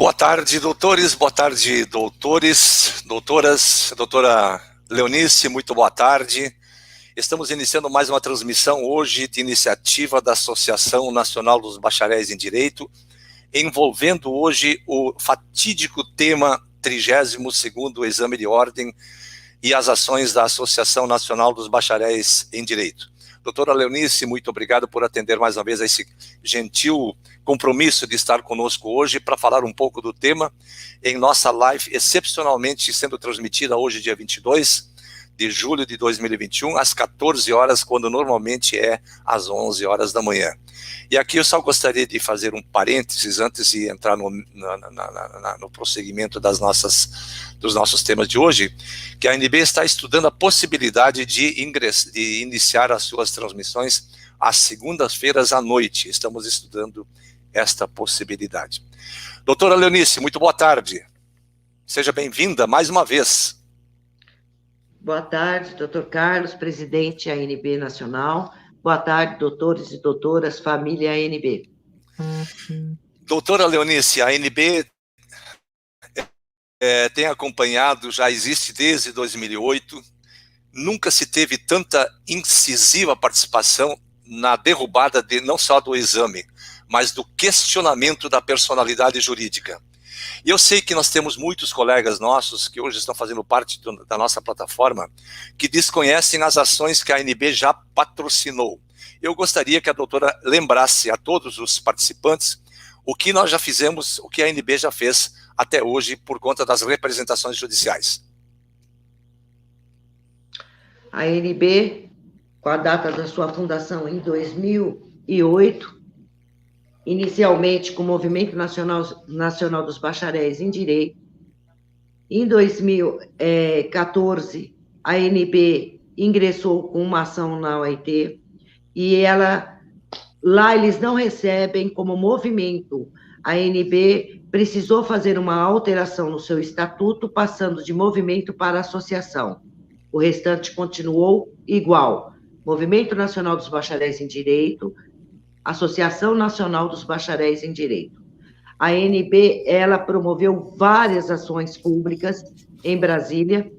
Boa tarde, doutores, boa tarde, doutores, doutoras, doutora Leonice, muito boa tarde. Estamos iniciando mais uma transmissão hoje de iniciativa da Associação Nacional dos Bacharéis em Direito, envolvendo hoje o fatídico tema 32º Exame de Ordem e as ações da Associação Nacional dos Bacharéis em Direito. Doutora Leonice, muito obrigado por atender mais uma vez a esse gentil compromisso de estar conosco hoje para falar um pouco do tema em nossa live, excepcionalmente sendo transmitida hoje, dia 22 de julho de 2021, às 14 horas, quando normalmente é às 11 horas da manhã. E aqui eu só gostaria de fazer um parênteses antes de entrar no prosseguimento dos nossos temas de hoje, que a ANB está estudando a possibilidade de iniciar as suas transmissões às segundas-feiras à noite. Estamos estudando esta possibilidade. Doutora Leonice, muito boa tarde. Seja bem-vinda mais uma vez. Boa tarde, doutor Carlos, presidente da ANB Nacional. Boa tarde, doutores e doutoras, família ANB. Doutora Leonice, a ANB tem acompanhado, já existe desde 2008, nunca se teve tanta incisiva participação na derrubada não só do exame, mas do questionamento da personalidade jurídica. E eu sei que nós temos muitos colegas nossos que hoje estão fazendo parte da nossa plataforma que desconhecem as ações que a ANB já patrocinou. Eu gostaria que a doutora lembrasse a todos os participantes o que nós já fizemos, o que a ANB já fez até hoje por conta das representações judiciais. A ANB, com a data da sua fundação em 2008, inicialmente com o Movimento Nacional dos Bacharéis em Direito. Em 2014, a ANB ingressou com uma ação na OIT, e lá eles não recebem como movimento. A ANB precisou fazer uma alteração no seu estatuto, passando de movimento para associação. O restante continuou igual. Movimento Nacional dos Bacharéis em Direito, Associação Nacional dos Bacharéis em Direito. A ANB, ela promoveu várias ações públicas em Brasília.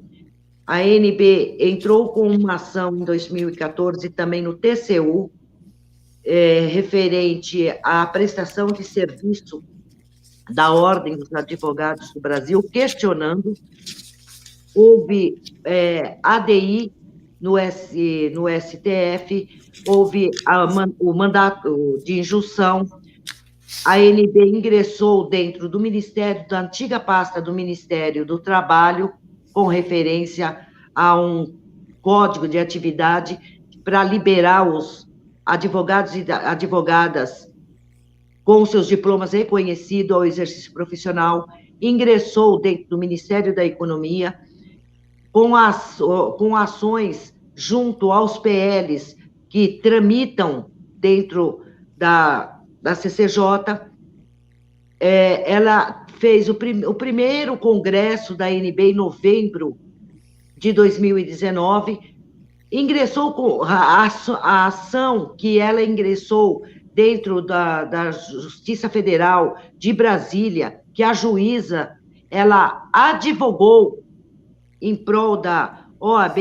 A ANB entrou com uma ação em 2014 também no TCU, referente à prestação de serviço da Ordem dos Advogados do Brasil, questionando. Houve ADI no STF, houve o mandato de injunção. A ANB ingressou dentro do Ministério, da antiga pasta do Ministério do Trabalho, com referência a um código de atividade para liberar os advogados e advogadas com seus diplomas reconhecidos ao exercício profissional. Ingressou dentro do Ministério da Economia, com ações junto aos PLs que tramitam dentro da CCJ. Ela fez o primeiro congresso da ANB em novembro de 2019, ingressou com a ação que ela ingressou dentro da Justiça Federal de Brasília, que a juíza, ela advogou em prol da OAB,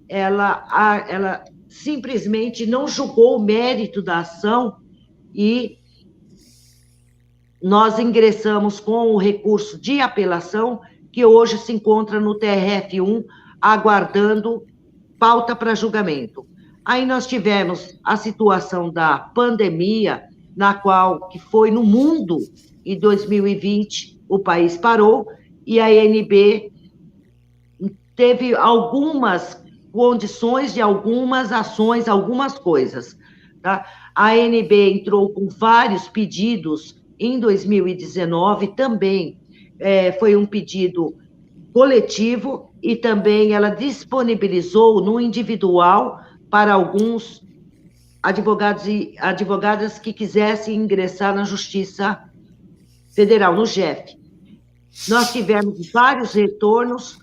ela simplesmente não julgou o mérito da ação, e nós ingressamos com o recurso de apelação, que hoje se encontra no TRF1, aguardando pauta para julgamento. Aí nós tivemos a situação da pandemia, que foi no mundo, em 2020, o país parou, e a ANB teve algumas condições de algumas ações, algumas coisas. Tá? A ANB entrou com vários pedidos em 2019, também foi um pedido coletivo, e também ela disponibilizou no individual para alguns advogados e advogadas que quisessem ingressar na Justiça Federal, no JEF. Nós tivemos vários retornos,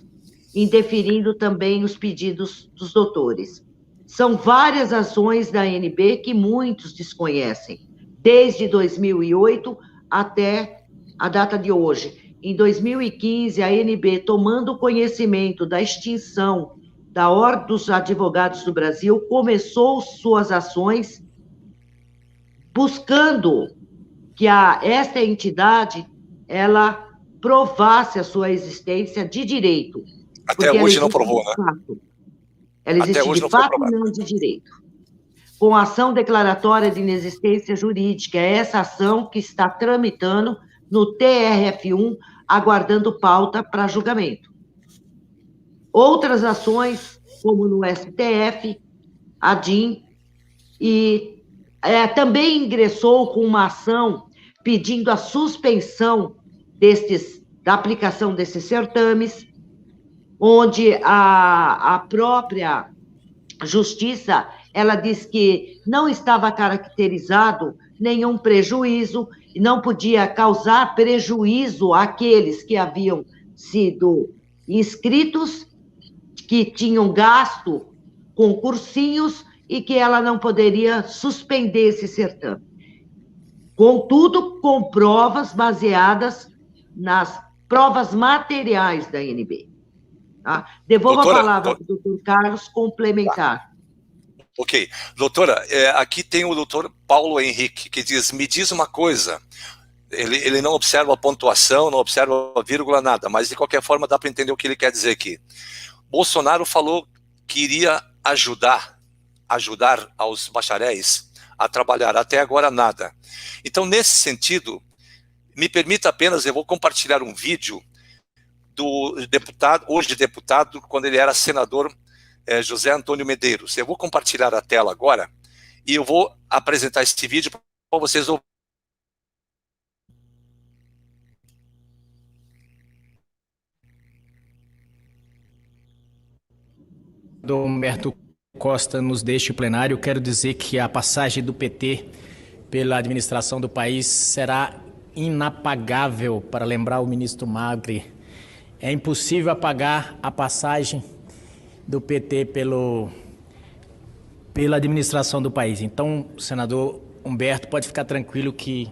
indeferindo também os pedidos dos doutores. São várias ações da ANB que muitos desconhecem, desde 2008 até a data de hoje, em 2015, a ANB, tomando conhecimento da extinção da Ordem dos Advogados do Brasil, começou suas ações buscando que esta entidade ela provasse a sua existência de direito. Até hoje não provou, né? Ela existe de fato e não de direito. Com ação declaratória de inexistência jurídica, é essa ação que está tramitando no TRF1, aguardando pauta para julgamento. Outras ações, como no STF, a DIN, e também ingressou com uma ação pedindo a suspensão da aplicação desses certames, onde a própria Justiça, ela diz que não estava caracterizado nenhum prejuízo, e não podia causar prejuízo àqueles que haviam sido inscritos, que tinham gasto com cursinhos, e que ela não poderia suspender esse certame. Contudo, com provas baseadas nas provas materiais da ANB. Tá? Devolvo a palavra para o doutor Carlos complementar. Ok. Doutora, aqui tem o doutor Paulo Henrique, que diz, me diz uma coisa, ele não observa a pontuação, não observa a vírgula, nada, mas de qualquer forma dá para entender o que ele quer dizer aqui. Bolsonaro falou que iria ajudar aos bacharéis a trabalhar, até agora nada. Então, nesse sentido, me permita apenas, eu vou compartilhar um vídeo do deputado, hoje deputado, quando ele era senador, José Antônio Medeiros. Eu vou compartilhar a tela agora e eu vou apresentar esse vídeo para vocês ouvirem. Do Humberto Costa nos deste plenário, quero dizer que a passagem do PT pela administração do país será inapagável, para lembrar o ministro Magri. É impossível apagar a passagem do PT pela administração do país. Então, o senador Humberto pode ficar tranquilo que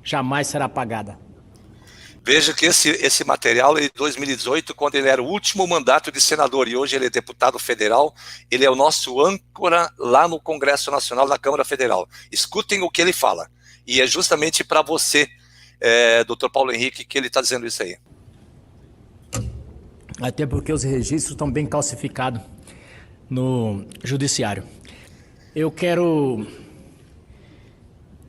jamais será apagada. Veja que esse material é de 2018, quando ele era o último mandato de senador, e hoje ele é deputado federal, ele é o nosso âncora lá no Congresso Nacional, na Câmara Federal. Escutem o que ele fala, e é justamente para você, doutor Paulo Henrique, que ele está dizendo isso aí. Até porque os registros estão bem calcificados no judiciário. Eu quero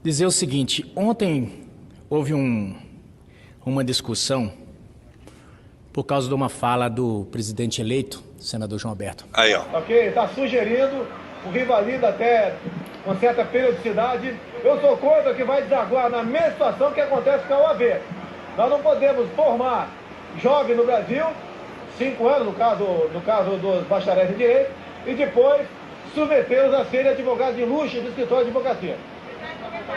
dizer o seguinte, ontem houve uma discussão por causa de uma fala do presidente eleito, senador João Alberto. Aí, ó. Ok, está sugerindo o rivalida até com certa periodicidade. Eu sou contra que vai desaguar na mesma situação que acontece com a OAB. Nós não podemos formar jovem no Brasil, 5 anos, no caso dos bacharéis em Direito, e depois submetê-los a serem advogados de luxo do escritório de advocacia.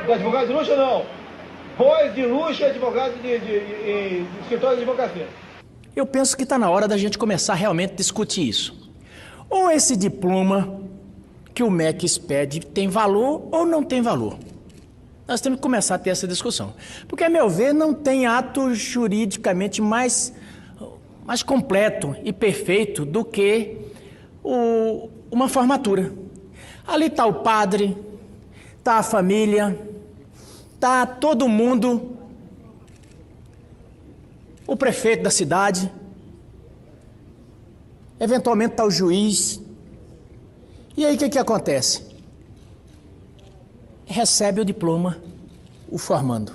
De advogados de luxo, não. Bois de luxo e advogados de escritório de advocacia. Eu penso que está na hora da gente começar realmente a discutir isso. Ou esse diploma que o MEC expede tem valor ou não tem valor. Nós temos que começar a ter essa discussão. Porque, a meu ver, não tem ato juridicamente mais completo e perfeito do que uma formatura. Ali está o padre, está a família, está todo mundo, o prefeito da cidade, eventualmente está o juiz. E aí o que acontece? Recebe o diploma, o formando.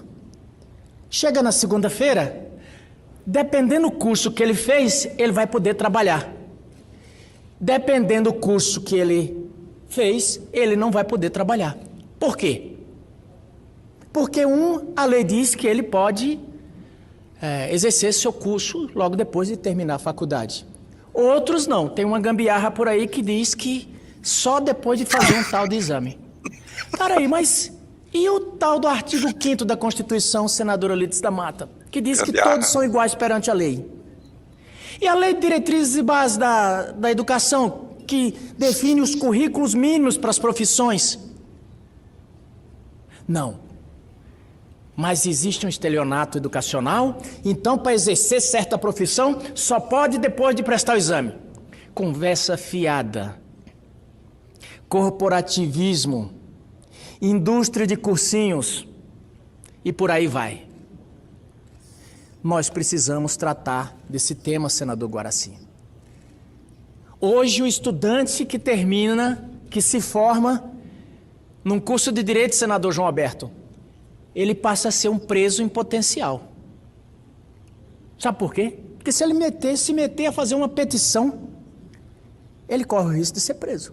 Chega na segunda-feira, dependendo do curso que ele fez, ele vai poder trabalhar. Dependendo do curso que ele fez, ele não vai poder trabalhar. Por quê? Porque a lei diz que ele pode exercer seu curso logo depois de terminar a faculdade. Outros não. Tem uma gambiarra por aí que diz que só depois de fazer um tal de exame. Peraí, mas e o tal do artigo 5º da Constituição, senadora Lides da Mata, que diz que todos são iguais perante a lei? E a Lei de Diretrizes e Bases da Educação, que define os currículos mínimos para as profissões? Não. Mas existe um estelionato educacional, então para exercer certa profissão só pode depois de prestar o exame. Conversa fiada, corporativismo, indústria de cursinhos e por aí vai. Nós precisamos tratar desse tema, senador Guaraci. Hoje o estudante que termina, que se forma num curso de Direito, senador João Alberto, ele passa a ser um preso em potencial. Sabe por quê? Porque se ele se meter a fazer uma petição, ele corre o risco de ser preso.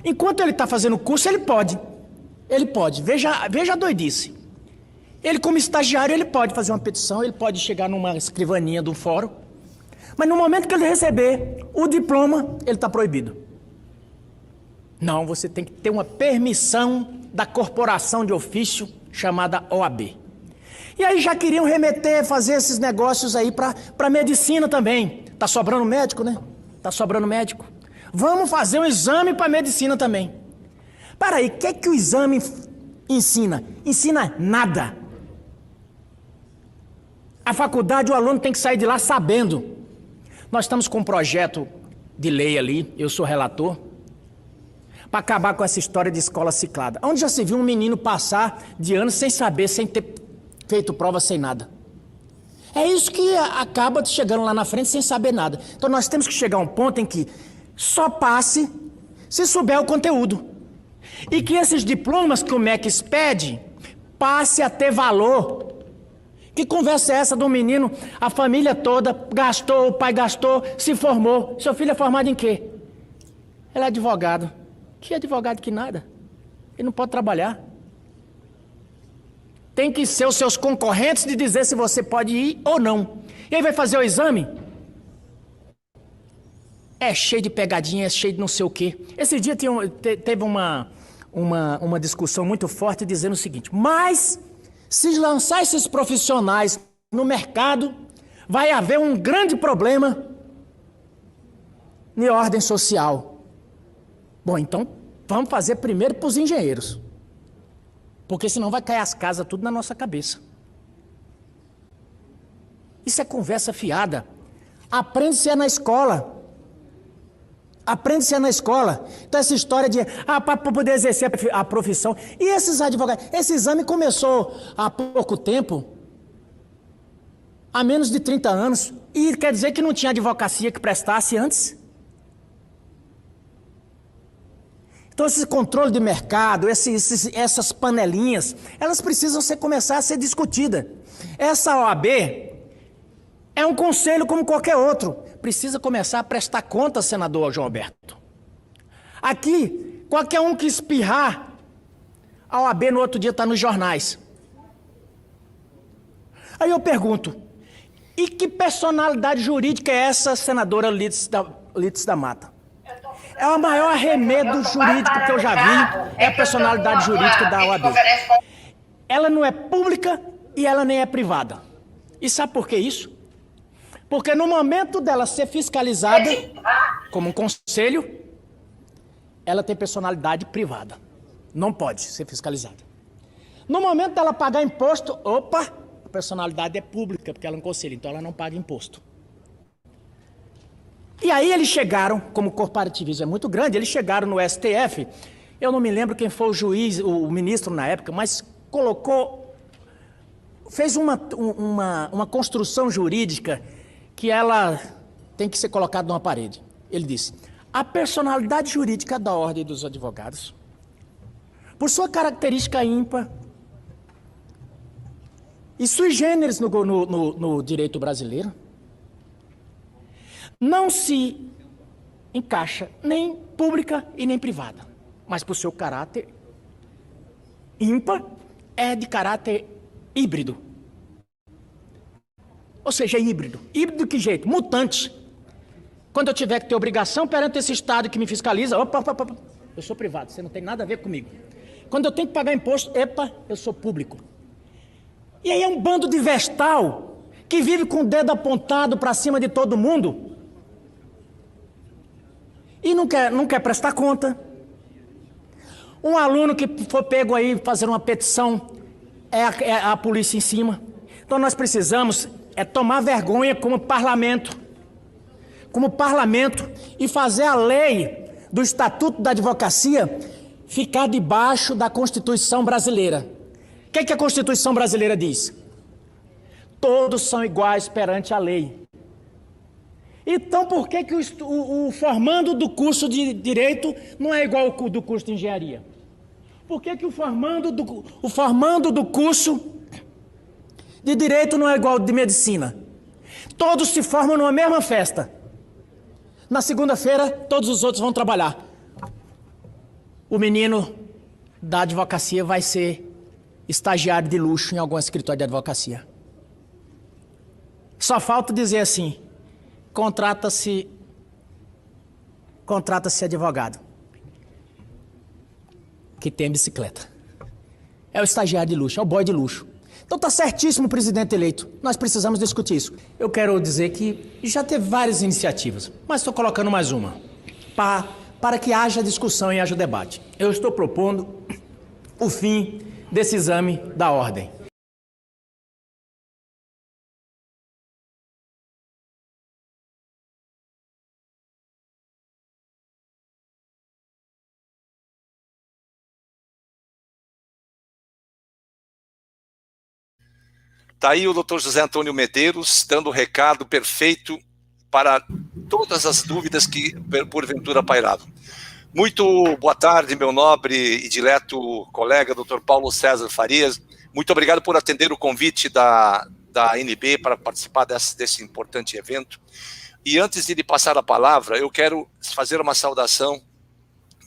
Enquanto ele está fazendo o curso, ele pode. Ele pode. Veja a doidice. Ele, como estagiário, ele pode fazer uma petição, ele pode chegar numa escrivaninha do fórum, mas no momento que ele receber o diploma, ele está proibido. Não, você tem que ter uma permissão da corporação de ofício chamada OAB. E aí já queriam remeter, fazer esses negócios aí para medicina também. Tá sobrando médico, né? Tá sobrando médico. Vamos fazer um exame para medicina também. Para aí, o que é que o exame ensina? Ensina nada. A faculdade, o aluno tem que sair de lá sabendo. Nós estamos com um projeto de lei ali, eu sou relator, para acabar com essa história de escola ciclada. Onde já se viu um menino passar de ano sem saber, sem ter feito prova, sem nada. É isso que acaba chegando lá na frente sem saber nada. Então nós temos que chegar a um ponto em que só passe se souber o conteúdo. E que esses diplomas que o MEC expede passe a ter valor. Que conversa é essa do menino? A família toda gastou, o pai gastou, se formou. Seu filho é formado em quê? Ele é advogado. Que advogado que nada? Ele não pode trabalhar. Tem que ser os seus concorrentes de dizer se você pode ir ou não. E aí vai fazer o exame? É cheio de pegadinha, é cheio de não sei o quê. Esse dia teve uma discussão muito forte dizendo o seguinte: mas se lançar esses profissionais no mercado, vai haver um grande problema de ordem social. Bom, então vamos fazer primeiro para os engenheiros. Porque senão vai cair as casas tudo na nossa cabeça. Isso é conversa fiada. Aprende-se na escola. Aprende-se na escola. Então essa história de, para poder exercer a profissão. E esses advogados? Esse exame começou há pouco tempo, há menos de 30 anos. E quer dizer que não tinha advocacia que prestasse antes? Então esse controle de mercado, essas panelinhas, elas precisam começar a ser discutidas. Essa OAB é um conselho como qualquer outro. Precisa começar a prestar conta, senador João Alberto. Aqui, qualquer um que espirrar, a OAB no outro dia está nos jornais. Aí eu pergunto, e que personalidade jurídica é essa, senadora Lídice da Mata? É o maior arremedo jurídico que eu já vi, é a personalidade jurídica da OAB. Ela não é pública e ela nem é privada. E sabe por que isso? Porque no momento dela ser fiscalizada, como um conselho, ela tem personalidade privada. Não pode ser fiscalizada. No momento dela pagar imposto, a personalidade é pública, porque ela é um conselho, então ela não paga imposto. E aí eles chegaram, como o corporativismo é muito grande, eles chegaram no STF, eu não me lembro quem foi o juiz, o ministro na época, mas fez uma construção jurídica que ela tem que ser colocada numa parede. Ele disse, a personalidade jurídica da Ordem dos Advogados, por sua característica ímpar e sui generis no direito brasileiro, não se encaixa nem pública e nem privada, mas por seu caráter ímpar, é de caráter híbrido. Ou seja, é híbrido. Híbrido de que jeito? Mutante. Quando eu tiver que ter obrigação perante esse Estado que me fiscaliza, eu sou privado, você não tem nada a ver comigo. Quando eu tenho que pagar imposto, eu sou público. E aí é um bando de vestal que vive com o dedo apontado para cima de todo mundo e não quer prestar conta. Um aluno que for pego aí fazer uma petição é a polícia em cima. Então nós precisamos tomar vergonha como parlamento, e fazer a lei do Estatuto da Advocacia ficar debaixo da Constituição brasileira. O que a Constituição brasileira diz? Todos são iguais perante a lei. Então, por que o formando do curso de Direito não é igual ao do curso de Engenharia? Por que o formando do curso de Direito não é igual ao de Medicina? Todos se formam numa mesma festa. Na segunda-feira, todos os outros vão trabalhar. O menino da advocacia vai ser estagiário de luxo em algum escritório de advocacia. Só falta dizer assim: contrata-se advogado que tem bicicleta. É o estagiário de luxo, é o boy de luxo. Então tá certíssimo o presidente eleito. Nós precisamos discutir isso. Eu quero dizer que já teve várias iniciativas, mas estou colocando mais uma. Para que haja discussão e haja debate. Eu estou propondo o fim desse exame da ordem. Está aí o doutor José Antônio Medeiros dando o recado perfeito para todas as dúvidas que porventura pairavam. Muito boa tarde, meu nobre e dileto colega, doutor Paulo César Farias. Muito obrigado por atender o convite da ANB para participar desse importante evento. E antes de lhe passar a palavra, eu quero fazer uma saudação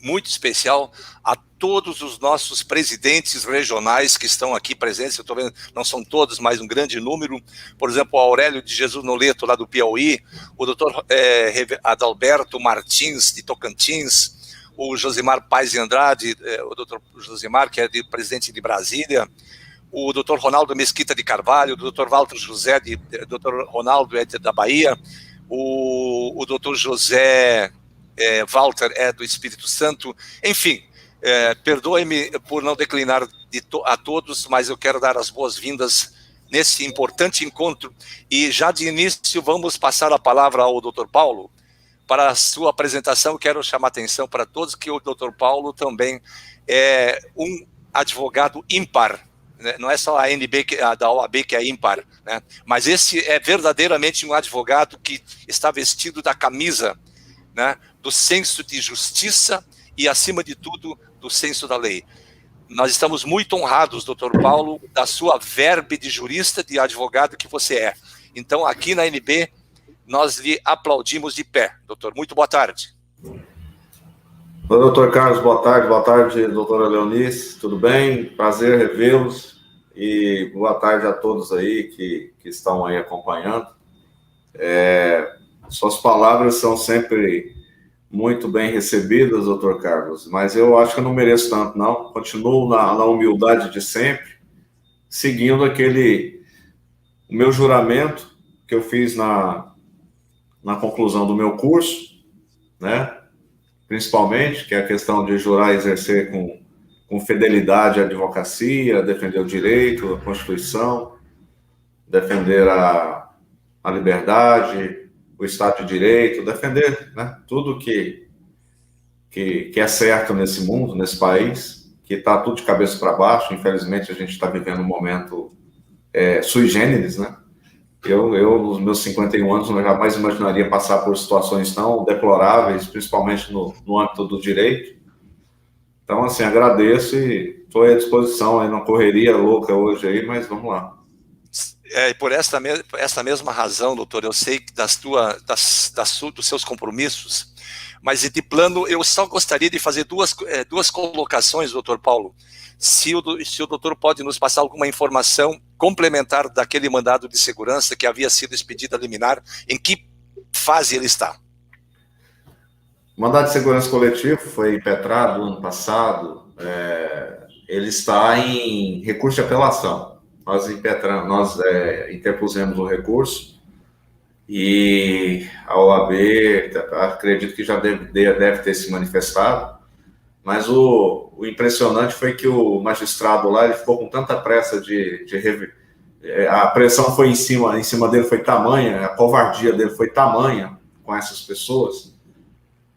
muito especial a todos os nossos presidentes regionais que estão aqui presentes. Eu estou vendo, não são todos, mas um grande número. Por exemplo, o Aurélio de Jesus Noleto, lá do Piauí, o doutor Adalberto Martins, de Tocantins, o Josimar Paes de Andrade, o doutor Josimar, que é presidente de Brasília, o doutor Ronaldo Mesquita de Carvalho, o doutor Walter José, doutor Ronaldo é da Bahia, o doutor José Walter é do Espírito Santo, enfim, perdoe-me por não declinar a todos, mas eu quero dar as boas-vindas nesse importante encontro, e já de início vamos passar a palavra ao Dr. Paulo. Para a sua apresentação, quero chamar a atenção para todos que o Dr. Paulo também é um advogado ímpar, né? Não é só a ANB, da OAB que é ímpar, né? Mas esse é verdadeiramente um advogado que está vestido da camisa, né, do senso de justiça e, acima de tudo, do senso da lei. Nós estamos muito honrados, doutor Paulo, da sua verve de jurista, de advogado que você é. Então, aqui na ANB, nós lhe aplaudimos de pé. Doutor, muito boa tarde. Oi, doutor Carlos, boa tarde, doutora Leonice, tudo bem? Prazer revê-los e boa tarde a todos aí que estão aí acompanhando. Suas palavras são sempre muito bem recebidas, doutor Carlos, mas eu acho que eu não mereço tanto, não. Continuo na humildade de sempre, seguindo o meu juramento que eu fiz na conclusão do meu curso, né? Principalmente, que é a questão de jurar e exercer com fidelidade à advocacia, defender o direito, a Constituição, defender a liberdade, o Estado de Direito, defender, né, tudo que é certo nesse mundo, nesse país, que está tudo de cabeça para baixo. Infelizmente, a gente está vivendo um momento sui generis, né? Eu, nos meus 51 anos, não jamais imaginaria passar por situações tão deploráveis, principalmente no âmbito do direito. Então, assim, agradeço e estou à disposição aí numa correria louca hoje aí, mas vamos lá. E por essa mesma razão, doutor, eu sei que dos seus compromissos, mas de plano, eu só gostaria de fazer duas colocações, doutor Paulo. Se o doutor pode nos passar alguma informação complementar daquele mandado de segurança que havia sido expedido a liminar, em que fase ele está? O mandado de segurança coletivo foi impetrado ano passado, ele está em recurso de apelação. Nós interpusemos o recurso e a OAB, acredito que já deve ter se manifestado, mas o o impressionante foi que o magistrado lá, ele ficou com tanta pressa a pressão foi em cima dele foi tamanha, a covardia dele foi tamanha com essas pessoas,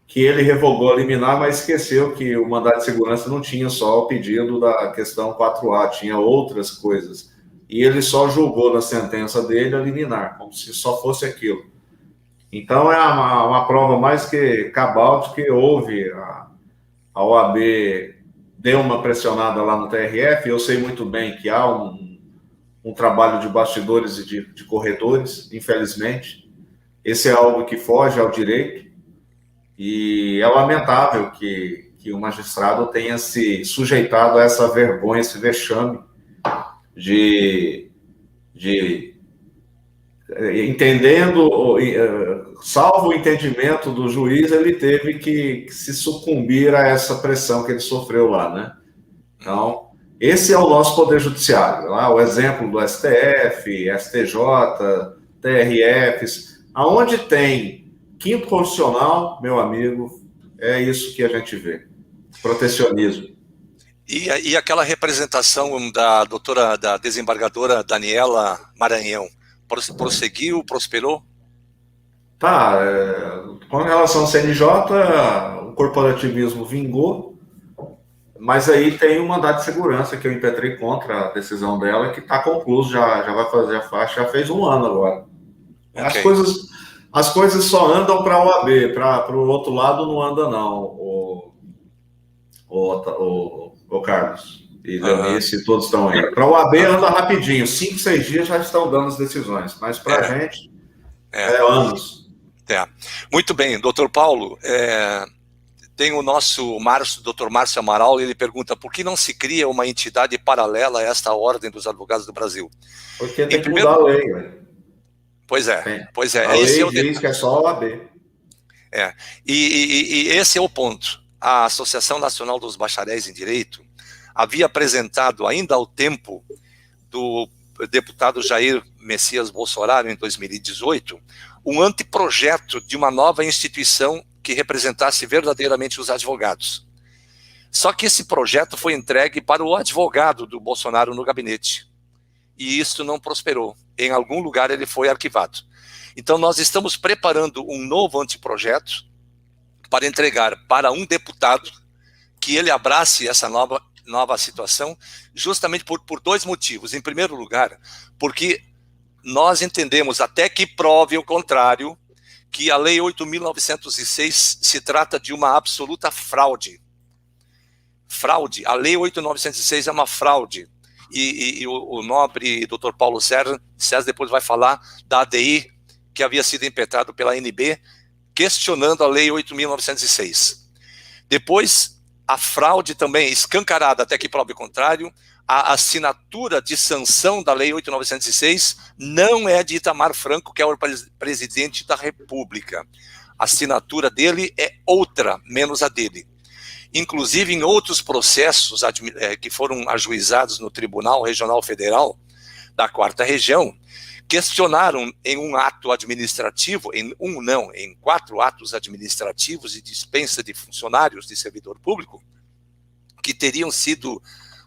que ele revogou a liminar, mas esqueceu que o mandado de segurança não tinha só o pedido da questão 4A, tinha outras coisas. E ele só julgou na sentença dele a liminar, como se só fosse aquilo. Então é uma prova mais que cabal de que houve a OAB deu uma pressionada lá no TRF. Eu sei muito bem que há um trabalho de bastidores e de corredores, infelizmente. Esse é algo que foge ao direito e é lamentável que o magistrado tenha se sujeitado a essa vergonha, esse vexame entendendo, salvo o entendimento do juiz, ele teve que se sucumbir a essa pressão que ele sofreu lá, né? Então, esse é o nosso Poder Judiciário, lá, o exemplo do STF, STJ, TRFs, aonde tem quinto constitucional, meu amigo, é isso que a gente vê, protecionismo. E aquela representação da desembargadora Daniela Maranhão, prosseguiu, prosperou? Tá, com relação ao CNJ, o corporativismo vingou, mas aí tem um mandado de segurança que eu impetrei contra a decisão dela, que está concluso, já vai fazer a faixa, já fez 1 ano agora. Okay. As coisas só andam para a OAB, para o outro lado não anda não, o Carlos e Leonice, todos estão aí. Para a OAB anda rapidinho, 5, 6 dias já estão dando as decisões, mas para a gente é anos. Muito bem, doutor Paulo, tem o nosso doutor Márcio Amaral, ele pergunta por que não se cria uma entidade paralela a esta Ordem dos Advogados do Brasil? Porque tem que mudar a lei, velho. Pois é. A lei diz que é só a OAB. E esse é o ponto. A Associação Nacional dos Bacharéis em Direito havia apresentado, ainda ao tempo do deputado Jair Messias Bolsonaro, em 2018, um anteprojeto de uma nova instituição que representasse verdadeiramente os advogados. Só que esse projeto foi entregue para o advogado do Bolsonaro no gabinete. E isso não prosperou. Em algum lugar ele foi arquivado. Então nós estamos preparando um novo anteprojeto para entregar para um deputado que ele abrace essa nova situação, justamente por 2 motivos. Em primeiro lugar, porque nós entendemos, até que prove o contrário, que a Lei 8.906 se trata de uma absoluta fraude. A Lei 8.906 é uma fraude. E o nobre Dr. Paulo César depois vai falar da ADI, que havia sido impetrado pela ANB, questionando a Lei 8.906. Depois, a fraude também escancarada, até que prove o contrário, a assinatura de sanção da Lei 8.906 não é de Itamar Franco, que é o presidente da República. A assinatura dele é outra, menos a dele. Inclusive, em outros processos que foram ajuizados no Tribunal Regional Federal da 4ª Região, questionaram em um ato administrativo, em 4 atos administrativos de dispensa de funcionários de servidor público, que teriam sido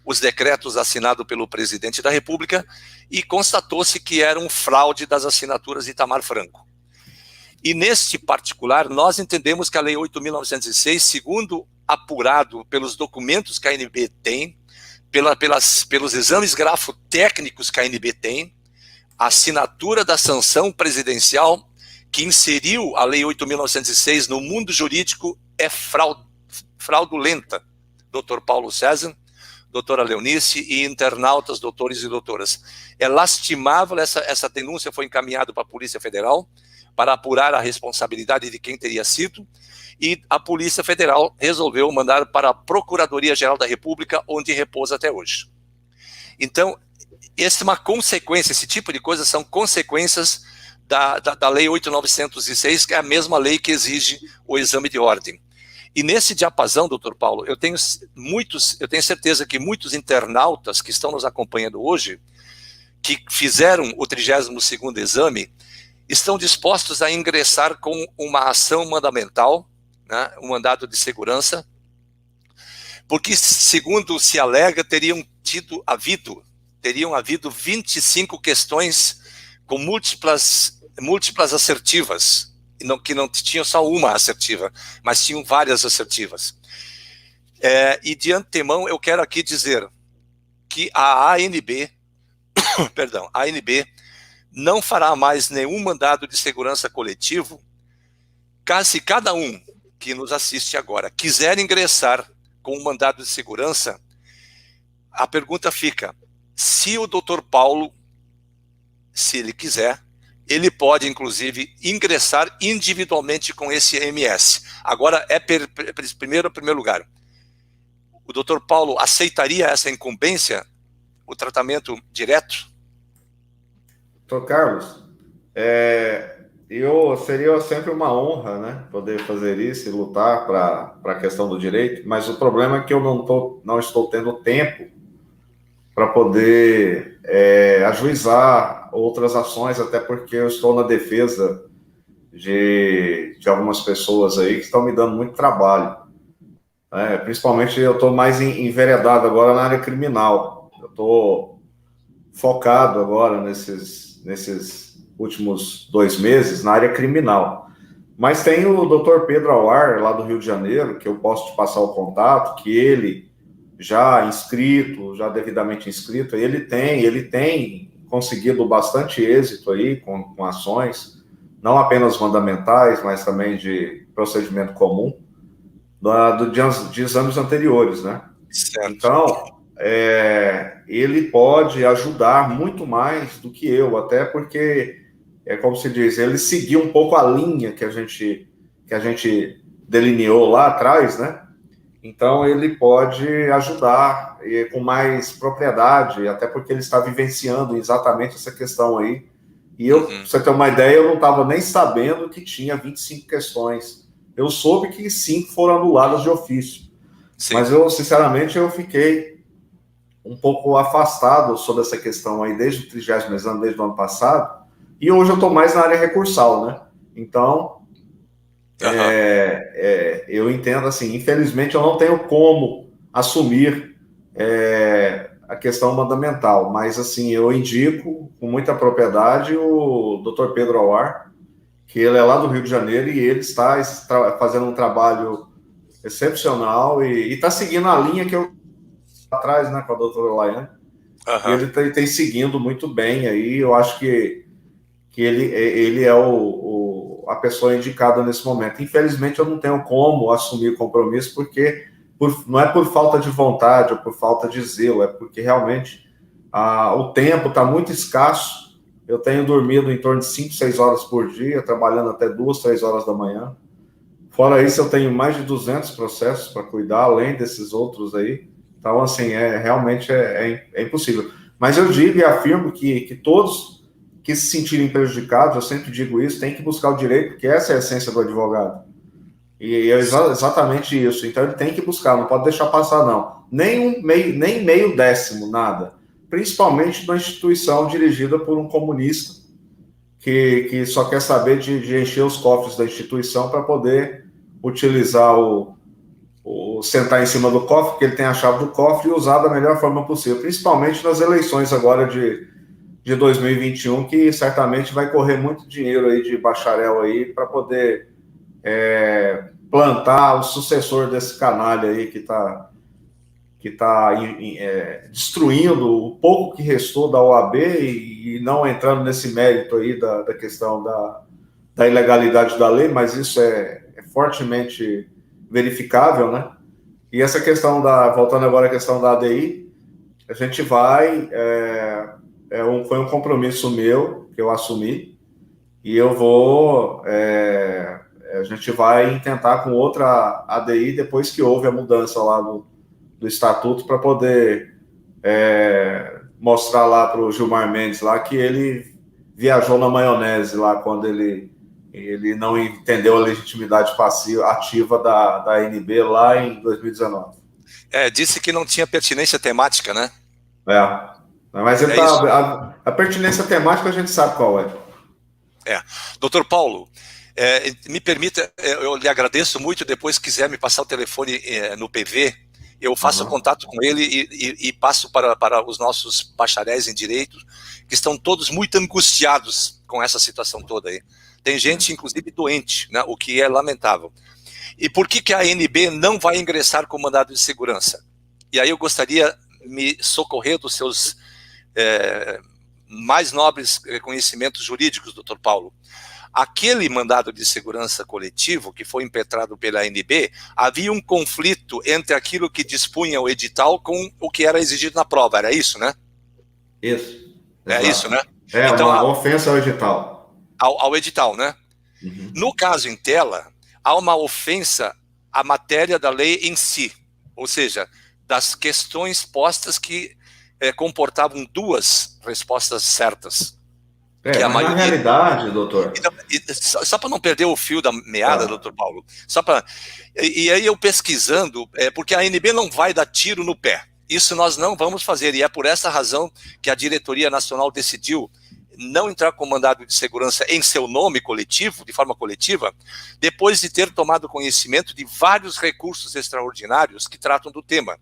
os decretos assinados pelo presidente da República, e constatou-se que eram fraude das assinaturas de Itamar Franco. E neste particular, nós entendemos que a Lei 8.906, segundo apurado pelos documentos que a ANB tem, pelos exames grafotécnicos que a ANB tem, a assinatura da sanção presidencial que inseriu a Lei 8.906 no mundo jurídico é fraudulenta. Dr. Paulo César, doutora Leonice e internautas, doutores e doutoras. É lastimável, essa denúncia foi encaminhada para a Polícia Federal para apurar a responsabilidade de quem teria sido, e a Polícia Federal resolveu mandar para a Procuradoria-Geral da República, onde repousa até hoje. Então, essa é uma consequência, esse tipo de coisa são consequências da Lei 8.906, que é a mesma lei que exige o exame de ordem. E nesse diapasão, doutor Paulo, eu tenho certeza que muitos internautas que estão nos acompanhando hoje, que fizeram o 32º exame, estão dispostos a ingressar com uma ação mandamental, né, um mandado de segurança, porque, segundo se alega, teriam havido 25 questões com múltiplas assertivas, que não tinham só uma assertiva, mas tinham várias assertivas. E de antemão eu quero aqui dizer que a ANB não fará mais nenhum mandado de segurança coletivo. Se cada um que nos assiste agora quiser ingressar com um mandado de segurança, a pergunta fica: se o Dr. Paulo, se ele quiser, ele pode, inclusive, ingressar individualmente com esse MS. Agora, primeiro lugar, o Dr. Paulo aceitaria essa incumbência, o tratamento direto? Dr. Carlos, seria sempre uma honra, né, poder fazer isso e lutar para a questão do direito, mas o problema é que eu não estou tendo tempo para poder ajuizar outras ações, até porque eu estou na defesa de algumas pessoas aí que estão me dando muito trabalho. Principalmente eu estou mais enveredado agora na área criminal. Eu estou focado agora nesses últimos 2 meses na área criminal. Mas tem o Dr. Pedro Awar, lá do Rio de Janeiro, que eu posso te passar o contato, que ele já devidamente inscrito, ele tem conseguido bastante êxito aí com ações, não apenas mandamentais, mas também de procedimento comum, de exames anteriores, né? Certo. Então, ele pode ajudar muito mais do que eu, até porque, como se diz, ele seguiu um pouco a linha que a gente delineou lá atrás, né? Então, ele pode ajudar com mais propriedade, até porque ele está vivenciando exatamente essa questão aí. E pra você ter uma ideia, eu não estava nem sabendo que tinha 25 questões. Eu soube que 5 foram anuladas de ofício. Sim. Mas eu, sinceramente, eu fiquei um pouco afastado sobre essa questão aí desde o 30º exame, desde o ano passado. E hoje eu estou mais na área recursal, né? Então, eu entendo assim, infelizmente eu não tenho como assumir a questão mandamental, mas assim, eu indico com muita propriedade o Dr. Pedro Awar, que ele é lá do Rio de Janeiro e ele está fazendo um trabalho excepcional e está seguindo a linha que eu atrás, né, com a doutora Laiane. E ele tem seguindo muito bem aí. Eu acho que ele é a pessoa indicada nesse momento. Infelizmente, eu não tenho como assumir o compromisso, porque não é por falta de vontade ou por falta de zelo, é porque realmente o tempo está muito escasso. Eu tenho dormido em torno de 5, 6 horas por dia, trabalhando até 2, 3 horas da manhã. Fora isso, eu tenho mais de 200 processos para cuidar, além desses outros aí. Então, assim, realmente é impossível. Mas eu digo e afirmo que todos que se sentirem prejudicados, eu sempre digo isso, tem que buscar o direito, porque essa é a essência do advogado. E é exatamente isso. Então, ele tem que buscar, não pode deixar passar, não. Nem meio décimo, nada. Principalmente na instituição dirigida por um comunista que só quer saber de encher os cofres da instituição para poder utilizar sentar em cima do cofre, porque ele tem a chave do cofre, e usar da melhor forma possível, principalmente nas eleições agora de 2021, que certamente vai correr muito dinheiro aí de bacharel aí para poder plantar o sucessor desse canalha aí que está destruindo o pouco que restou da OAB e não entrando nesse mérito aí da questão da ilegalidade da lei, mas isso é fortemente verificável, né? E essa questão voltando agora à questão da ADI, a gente vai, foi um compromisso meu, que eu assumi, e eu vou, a gente vai tentar com outra ADI depois que houve a mudança lá do estatuto, para poder mostrar lá para o Gilmar Mendes lá que ele viajou na maionese lá quando ele não entendeu a legitimidade ativa da ANB lá em 2019. Disse que não tinha pertinência temática, né? Mas a pertinência temática a gente sabe qual é. Doutor Paulo, me permita, eu lhe agradeço muito, depois quiser me passar o telefone no PV, Eu faço contato com ele e passo para os nossos bacharéis em direito, que estão todos muito angustiados com essa situação toda aí. Tem gente, inclusive, doente, né, o que é lamentável. E por que a ANB não vai ingressar com mandado de segurança? E aí eu gostaria me socorrer dos seus mais nobres conhecimentos jurídicos, doutor Paulo. Aquele mandado de segurança coletivo que foi impetrado pela ANB, havia um conflito entre aquilo que dispunha o edital com o que era exigido na prova, era isso, né? Isso. É isso, né? Então, uma ofensa ao edital. Ao edital, né? Uhum. No caso em tela, há uma ofensa à matéria da lei em si, ou seja, das questões postas que comportavam duas respostas certas. Mas maioria... na realidade, doutor... Só para não perder o fio da meada, doutor Paulo, e aí eu pesquisando, porque a ANB não vai dar tiro no pé, isso nós não vamos fazer, e é por essa razão que a Diretoria Nacional decidiu não entrar com mandado de segurança em seu nome coletivo, de forma coletiva, depois de ter tomado conhecimento de vários recursos extraordinários que tratam do tema.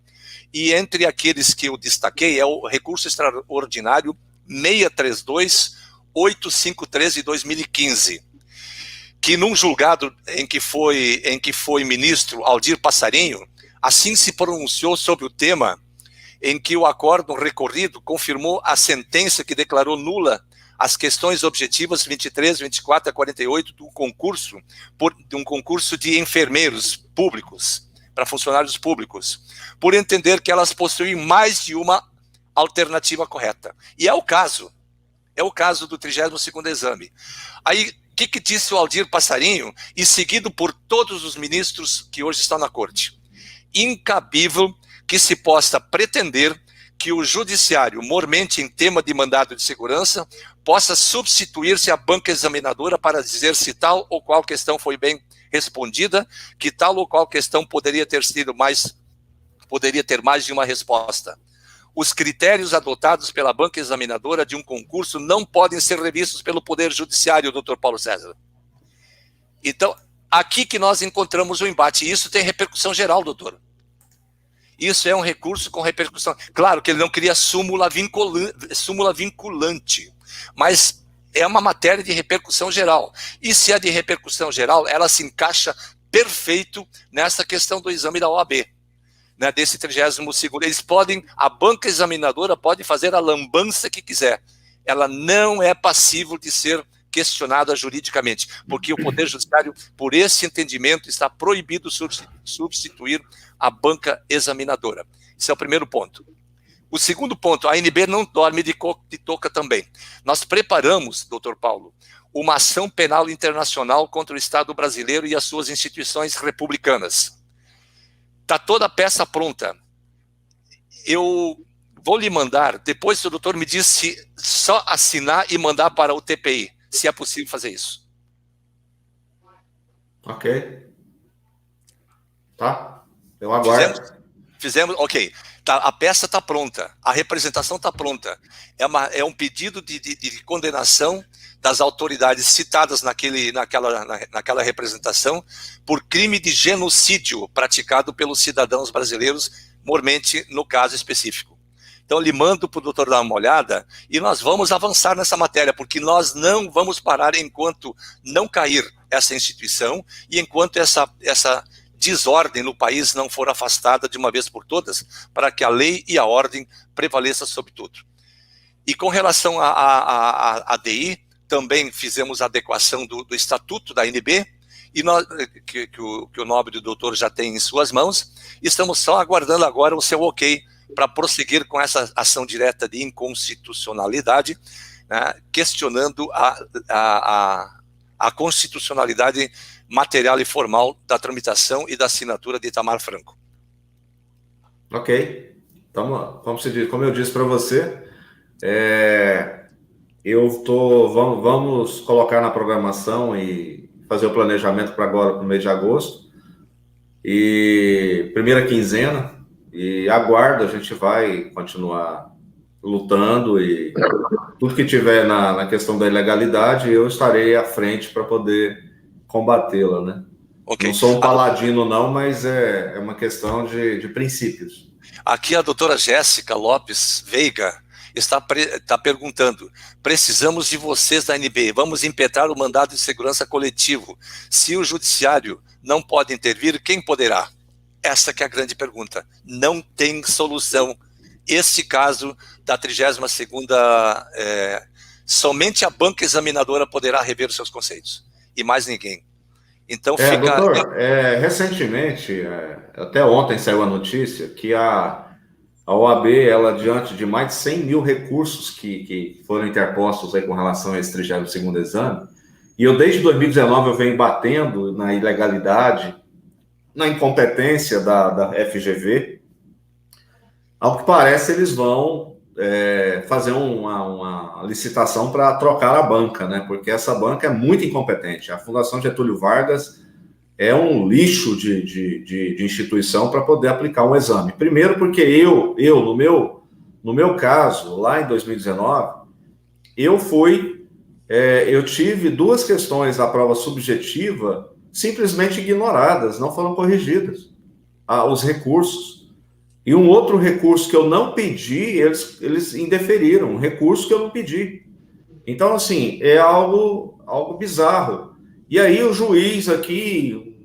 E entre aqueles que eu destaquei é o recurso extraordinário 632-853 de 2015, que num julgado em que foi ministro Aldir Passarinho, assim se pronunciou sobre o tema, em que o acórdão recorrido confirmou a sentença que declarou nula as questões objetivas 23, 24 a 48 do concurso, de um concurso de enfermeiros públicos, para funcionários públicos, por entender que elas possuem mais de uma alternativa correta. E é o caso do 32º exame. Aí, o que disse o Aldir Passarinho, e seguido por todos os ministros que hoje estão na corte? Incabível que se possa pretender que o judiciário, mormente em tema de mandado de segurança, possa substituir-se à banca examinadora para dizer se tal ou qual questão foi bem respondida, que tal ou qual questão poderia ter mais de uma resposta. Os critérios adotados pela banca examinadora de um concurso não podem ser revistos pelo Poder Judiciário, doutor Paulo César. Então, aqui que nós encontramos o embate, e isso tem repercussão geral, doutor. Isso é um recurso com repercussão. Claro que ele não queria súmula vinculante, mas é uma matéria de repercussão geral. E se é de repercussão geral, ela se encaixa perfeito nessa questão do exame da OAB, né, desse 32º. Eles podem, a banca examinadora pode fazer a lambança que quiser. Ela não é passível de ser questionada juridicamente, porque o Poder Judiciário, por esse entendimento, está proibido substituir a banca examinadora. Esse é o primeiro ponto. O segundo ponto, a ANB não dorme de toca também. Nós preparamos, doutor Paulo, uma ação penal internacional contra o Estado brasileiro e as suas instituições republicanas. Está toda a peça pronta. Eu vou lhe mandar, depois o doutor me diz se só assinar e mandar para o TPI, se é possível fazer isso. Ok. Tá. Eu aguardo. Fizemos, ok. Tá, a peça está pronta, a representação está pronta. É um pedido de condenação das autoridades citadas naquela representação por crime de genocídio praticado pelos cidadãos brasileiros, mormente no caso específico. Então, lhe mando para o doutor dar uma olhada e nós vamos avançar nessa matéria, porque nós não vamos parar enquanto não cair essa instituição e enquanto essa desordem no país não for afastada de uma vez por todas, para que a lei e a ordem prevaleçam sobre tudo. E com relação à ADI, também fizemos a adequação do estatuto da ANB, e que o nobre doutor já tem em suas mãos, estamos só aguardando agora o seu ok para prosseguir com essa ação direta de inconstitucionalidade, né, questionando a constitucionalidade material e formal da tramitação e da assinatura de Itamar Franco. Ok. Então, como eu disse para você, vamos colocar na programação e fazer o planejamento para agora, para o mês de agosto, e primeira quinzena, e aguardo, a gente vai continuar lutando, e tudo que tiver na questão da ilegalidade, eu estarei à frente para poder combatê-la, né? Ok. Não sou um paladino, não, mas é uma questão de princípios. Aqui a doutora Jéssica Lopes Veiga está perguntando: precisamos de vocês da ANB, vamos impetrar o mandado de segurança coletivo. Se o judiciário não pode intervir, quem poderá? Essa que é a grande pergunta. Não tem solução. Este caso da 32ª, somente a banca examinadora poderá rever os seus conceitos, e mais ninguém. Então fica... Doutor, recentemente, até ontem saiu a notícia que a OAB, ela, diante de mais de 100 mil recursos que foram interpostos aí com relação a esse 32º exame, e eu desde 2019 eu venho batendo na ilegalidade, na incompetência da FGV. Ao que parece, eles vão fazer uma licitação para trocar a banca, né? Porque essa banca é muito incompetente. A Fundação Getúlio Vargas é um lixo de instituição para poder aplicar um exame. Primeiro porque eu no meu caso, lá em 2019, eu tive 2 questões da prova subjetiva simplesmente ignoradas, não foram corrigidas, os recursos. E um outro recurso que eu não pedi, eles indeferiram, um recurso que eu não pedi. Então, assim, é algo bizarro. E aí o juiz aqui,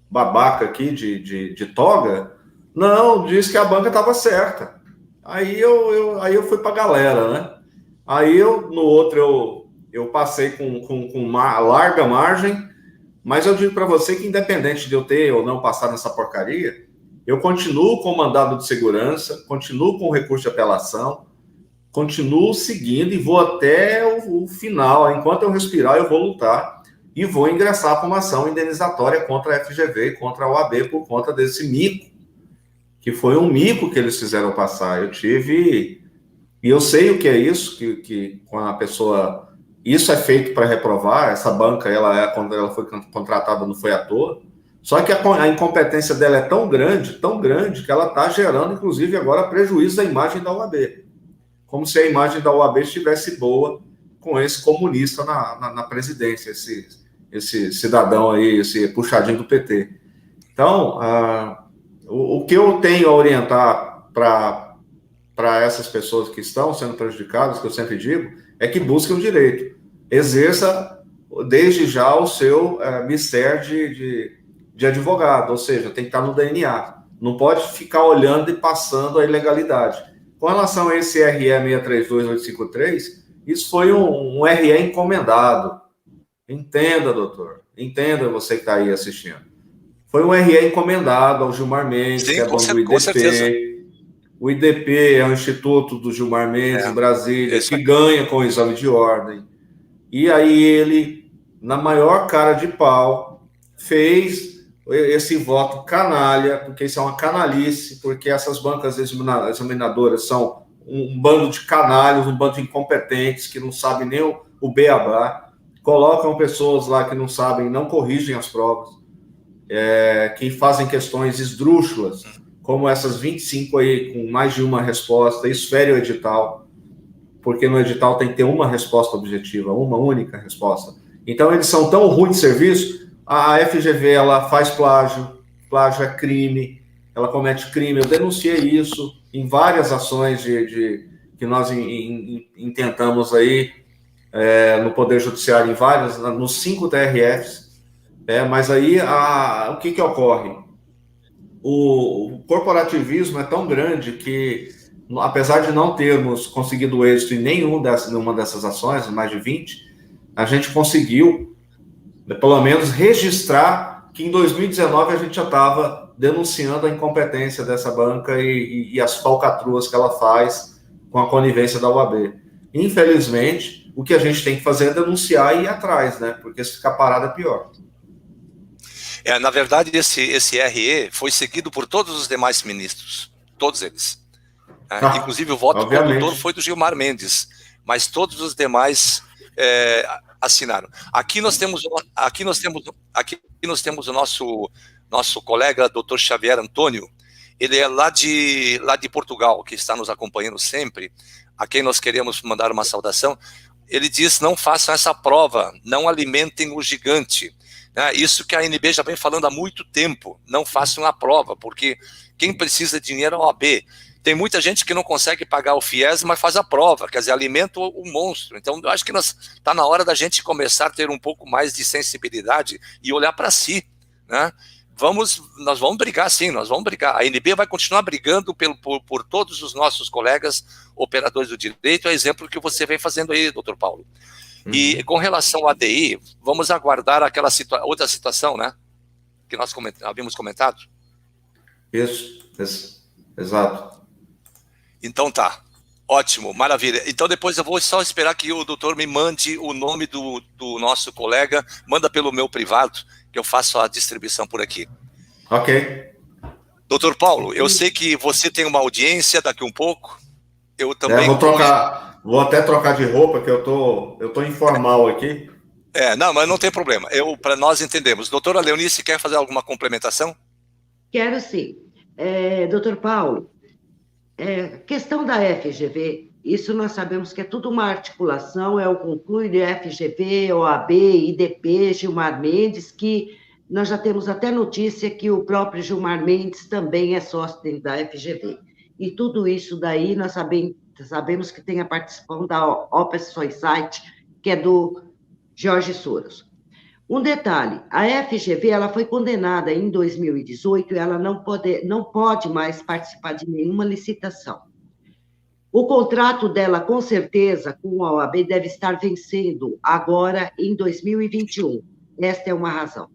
babaca aqui de toga, não, disse que a banca estava certa. Aí eu fui para a galera, né? Aí no outro eu passei com uma larga margem, mas eu digo para você que independente de eu ter ou não passado nessa porcaria, eu continuo com o mandado de segurança, continuo com o recurso de apelação, continuo seguindo e vou até o final. Enquanto eu respirar, eu vou lutar e vou ingressar com uma ação indenizatória contra a FGV e contra a OAB por conta desse mico, que foi um mico que eles fizeram passar. E eu sei o que é isso, que com a pessoa... Isso é feito para reprovar, essa banca, quando ela foi contratada, não foi à toa. Só que a incompetência dela é tão grande, que ela está gerando, inclusive, agora prejuízo da imagem da OAB. Como se a imagem da OAB estivesse boa com esse comunista na presidência, esse cidadão aí, esse puxadinho do PT. Então, o que eu tenho a orientar para essas pessoas que estão sendo prejudicadas, que eu sempre digo, é que busquem o direito. Exerça, desde já, o seu mistério de advogado, ou seja, tem que estar no DNA. Não pode ficar olhando e passando a ilegalidade. Com relação a esse RE 632853, isso foi um RE encomendado. Entenda, doutor. Entenda você que está aí assistindo. Foi um RE encomendado ao Gilmar Mendes, sim, que é dono do IDP. Com certeza. O IDP é o Instituto do Gilmar Mendes, em Brasília, que ganha com o exame de ordem. E aí ele, na maior cara de pau, fez esse voto canalha, porque isso é uma canalice, porque essas bancas examinadoras são um bando de canalhas, um bando de incompetentes, que não sabem nem o beabá, colocam pessoas lá que não sabem, não corrigem as provas, que fazem questões esdrúxulas, como essas 25 aí, com mais de uma resposta, esfere o edital, porque no edital tem que ter uma resposta objetiva, uma única resposta. Então, eles são tão ruins de serviço. A FGV, ela faz plágio é crime, ela comete crime. Eu denunciei isso em várias ações que nós intentamos aí no Poder Judiciário, nos 5 TRFs. Mas aí, o que ocorre? O corporativismo é tão grande que, apesar de não termos conseguido êxito em nenhuma dessas ações, mais de 20, a gente conseguiu, pelo menos, registrar que em 2019 a gente já estava denunciando a incompetência dessa banca e as falcatruas que ela faz com a conivência da OAB. Infelizmente, o que a gente tem que fazer é denunciar e ir atrás, né? Porque se ficar parado é pior. Na verdade, esse RE foi seguido por todos os demais ministros, todos eles. Inclusive, o voto condutor foi do Gilmar Mendes, mas todos os demais assinaram. Aqui nós temos o nosso colega, Dr. Xavier Antônio. Ele é lá de Portugal, que está nos acompanhando sempre, a quem nós queremos mandar uma saudação. Ele diz: não façam essa prova, não alimentem o gigante. né? Isso que a ANB já vem falando há muito tempo, não façam a prova, porque quem precisa de dinheiro é a OAB. Tem muita gente que não consegue pagar o FIES, mas faz a prova, quer dizer, alimenta o monstro. Então, eu acho que está na hora da gente começar a ter um pouco mais de sensibilidade e olhar para si, né? Nós vamos brigar, sim, nós vamos brigar. A ANB vai continuar brigando por todos os nossos colegas operadores do direito, é exemplo que você vem fazendo aí, doutor Paulo. E com relação ao ADI, vamos aguardar aquela outra situação, né? Que nós havíamos comentado. Isso, exato. Então tá, ótimo, maravilha. Então depois eu vou só esperar que o doutor me mande o nome do nosso colega, manda pelo meu privado, que eu faço a distribuição por aqui. Ok. Doutor Paulo, eu sei que você tem uma audiência daqui um pouco, eu também... Vou até trocar de roupa, que eu tô informal aqui. Não, mas não tem problema, para nós entendemos. Doutora Leonice, quer fazer alguma complementação? Quero sim. Doutor Paulo, questão da FGV, isso nós sabemos que é tudo uma articulação, é o concluído FGV, OAB, IDP, Gilmar Mendes, que nós já temos até notícia que o próprio Gilmar Mendes também é sócio dentro da FGV. E tudo isso daí nós sabemos que tem a participação da Open Society, que é do Jorge Soros. Um detalhe, a FGV ela foi condenada em 2018 e ela não pode mais participar de nenhuma licitação. O contrato dela, com certeza, com a OAB, deve estar vencendo agora em 2021. Esta é uma razão.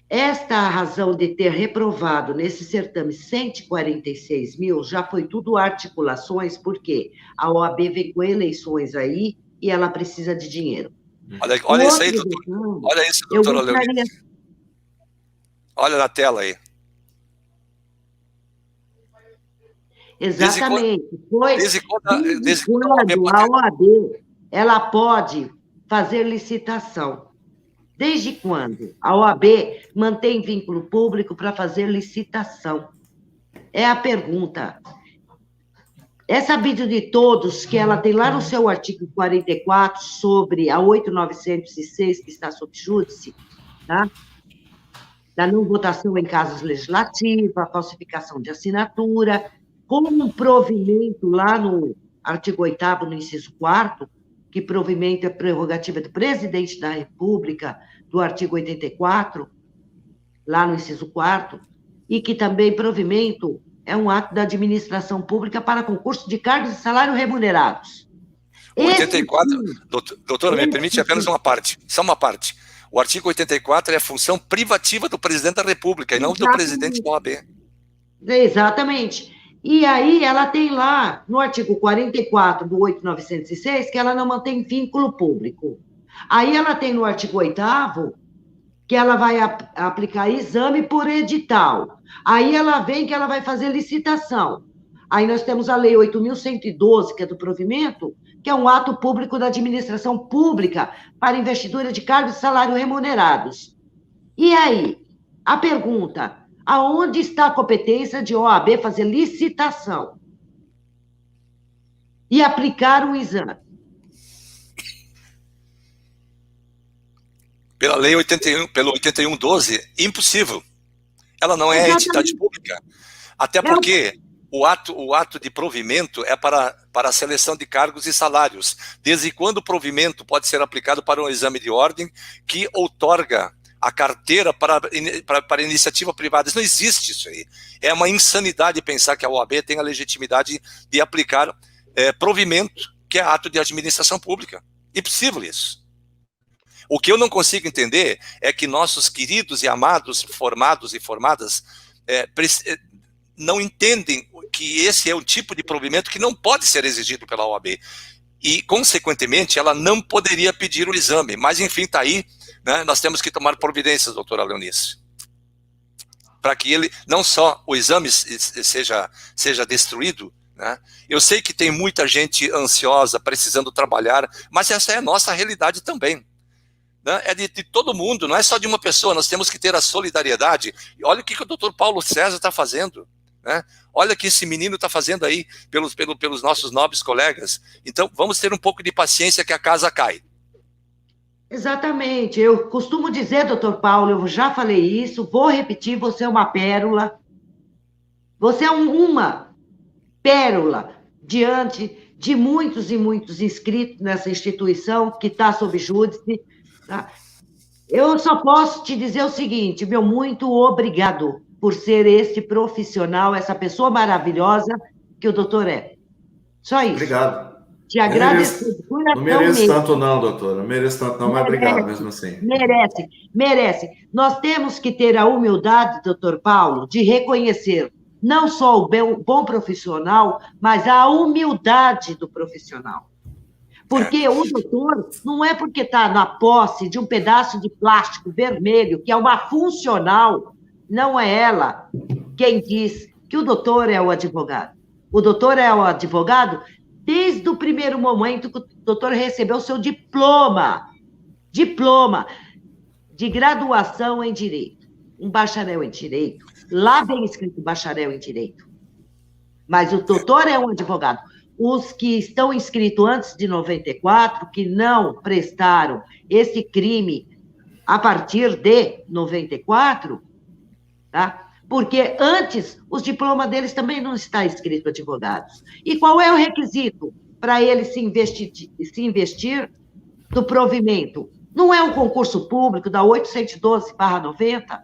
Esta razão de ter reprovado nesse certame 146 mil já foi tudo articulações, porque a OAB vem com eleições aí e ela precisa de dinheiro. Olha isso aí, doutor. Olha isso, doutora Leonice. Olha na tela aí. Exatamente. Desde quando a OAB ela pode fazer licitação. Desde quando a OAB mantém vínculo público para fazer licitação? É a pergunta. É sabido de todos que ela tem lá no seu artigo 44 sobre a 8.906, que está sob júdice, tá? Da não votação em casos legislativos, a falsificação de assinatura, como um provimento lá no artigo 8º, no inciso 4º, que provimento é prerrogativa do presidente da República, do artigo 84, lá no inciso 4º, e que também provimento é um ato da administração pública para concurso de cargos e salários remunerados. 84, doutora, me permite apenas uma parte, só uma parte. O artigo 84 é a função privativa do presidente da República, e não do presidente da OAB. Exatamente. E aí ela tem lá, no artigo 44 do 8.906, que ela não mantém vínculo público. Aí ela tem no artigo 8º, que ela vai aplicar exame por edital. Aí ela vem que ela vai fazer licitação. Aí nós temos a lei 8.112, que é do provimento, que é um ato público da administração pública para investidura de cargos e salários remunerados. E aí, a pergunta, aonde está a competência de OAB fazer licitação e aplicar um exame? Pela lei 81, pelo 81.12, impossível. Ela não é entidade pública. Até porque o ato de provimento é para a seleção de cargos e salários. Desde quando o provimento pode ser aplicado para um exame de ordem que outorga a carteira para iniciativa privada? Isso não existe isso aí. É uma insanidade pensar que a OAB tem a legitimidade de aplicar provimento, que é ato de administração pública. Impossível isso. O que eu não consigo entender é que nossos queridos e amados formados e formadas não entendem que esse é um tipo de provimento que não pode ser exigido pela OAB. E, consequentemente, ela não poderia pedir o exame. Mas, enfim, está aí, né? Nós temos que tomar providências, doutora Leonice, para que ele, não só o exame seja destruído, né? Eu sei que tem muita gente ansiosa, precisando trabalhar, mas essa é a nossa realidade também. Né? É de todo mundo, não é só de uma pessoa, nós temos que ter a solidariedade. E olha o que o doutor Paulo César está fazendo, né? Olha o que esse menino está fazendo aí pelos nossos nobres colegas. Então, vamos ter um pouco de paciência que a casa cai. Exatamente. Eu costumo dizer, doutor Paulo, eu já falei isso, vou repetir, você é uma pérola. Você é uma pérola diante de muitos e muitos inscritos nessa instituição que está sob júdice. Tá? Eu só posso te dizer o seguinte, meu muito obrigado por ser este profissional, essa pessoa maravilhosa que o doutor é. Só isso. Obrigado. Te agradeço de coração Não mereço mesmo. tanto não, doutora. Não mereço tanto não, mas obrigado mesmo assim. Merece. Nós temos que ter a humildade, doutor Paulo, de reconhecer não só o bom profissional, mas a humildade do profissional. Porque o doutor não é porque está na posse de um pedaço de plástico vermelho, que é uma funcional, não é ela quem diz que o doutor é o advogado. O doutor é o advogado desde o primeiro momento que o doutor recebeu o seu diploma de graduação em Direito. Um bacharel em Direito. Lá vem escrito bacharel em Direito. Mas o doutor é um advogado. Os que estão inscritos antes de 94, que não prestaram esse crime a partir de 94, tá? Porque antes os diplomas deles também não está escrito advogados. E qual é o requisito para ele se investir do provimento? Não é um concurso público da 812/90?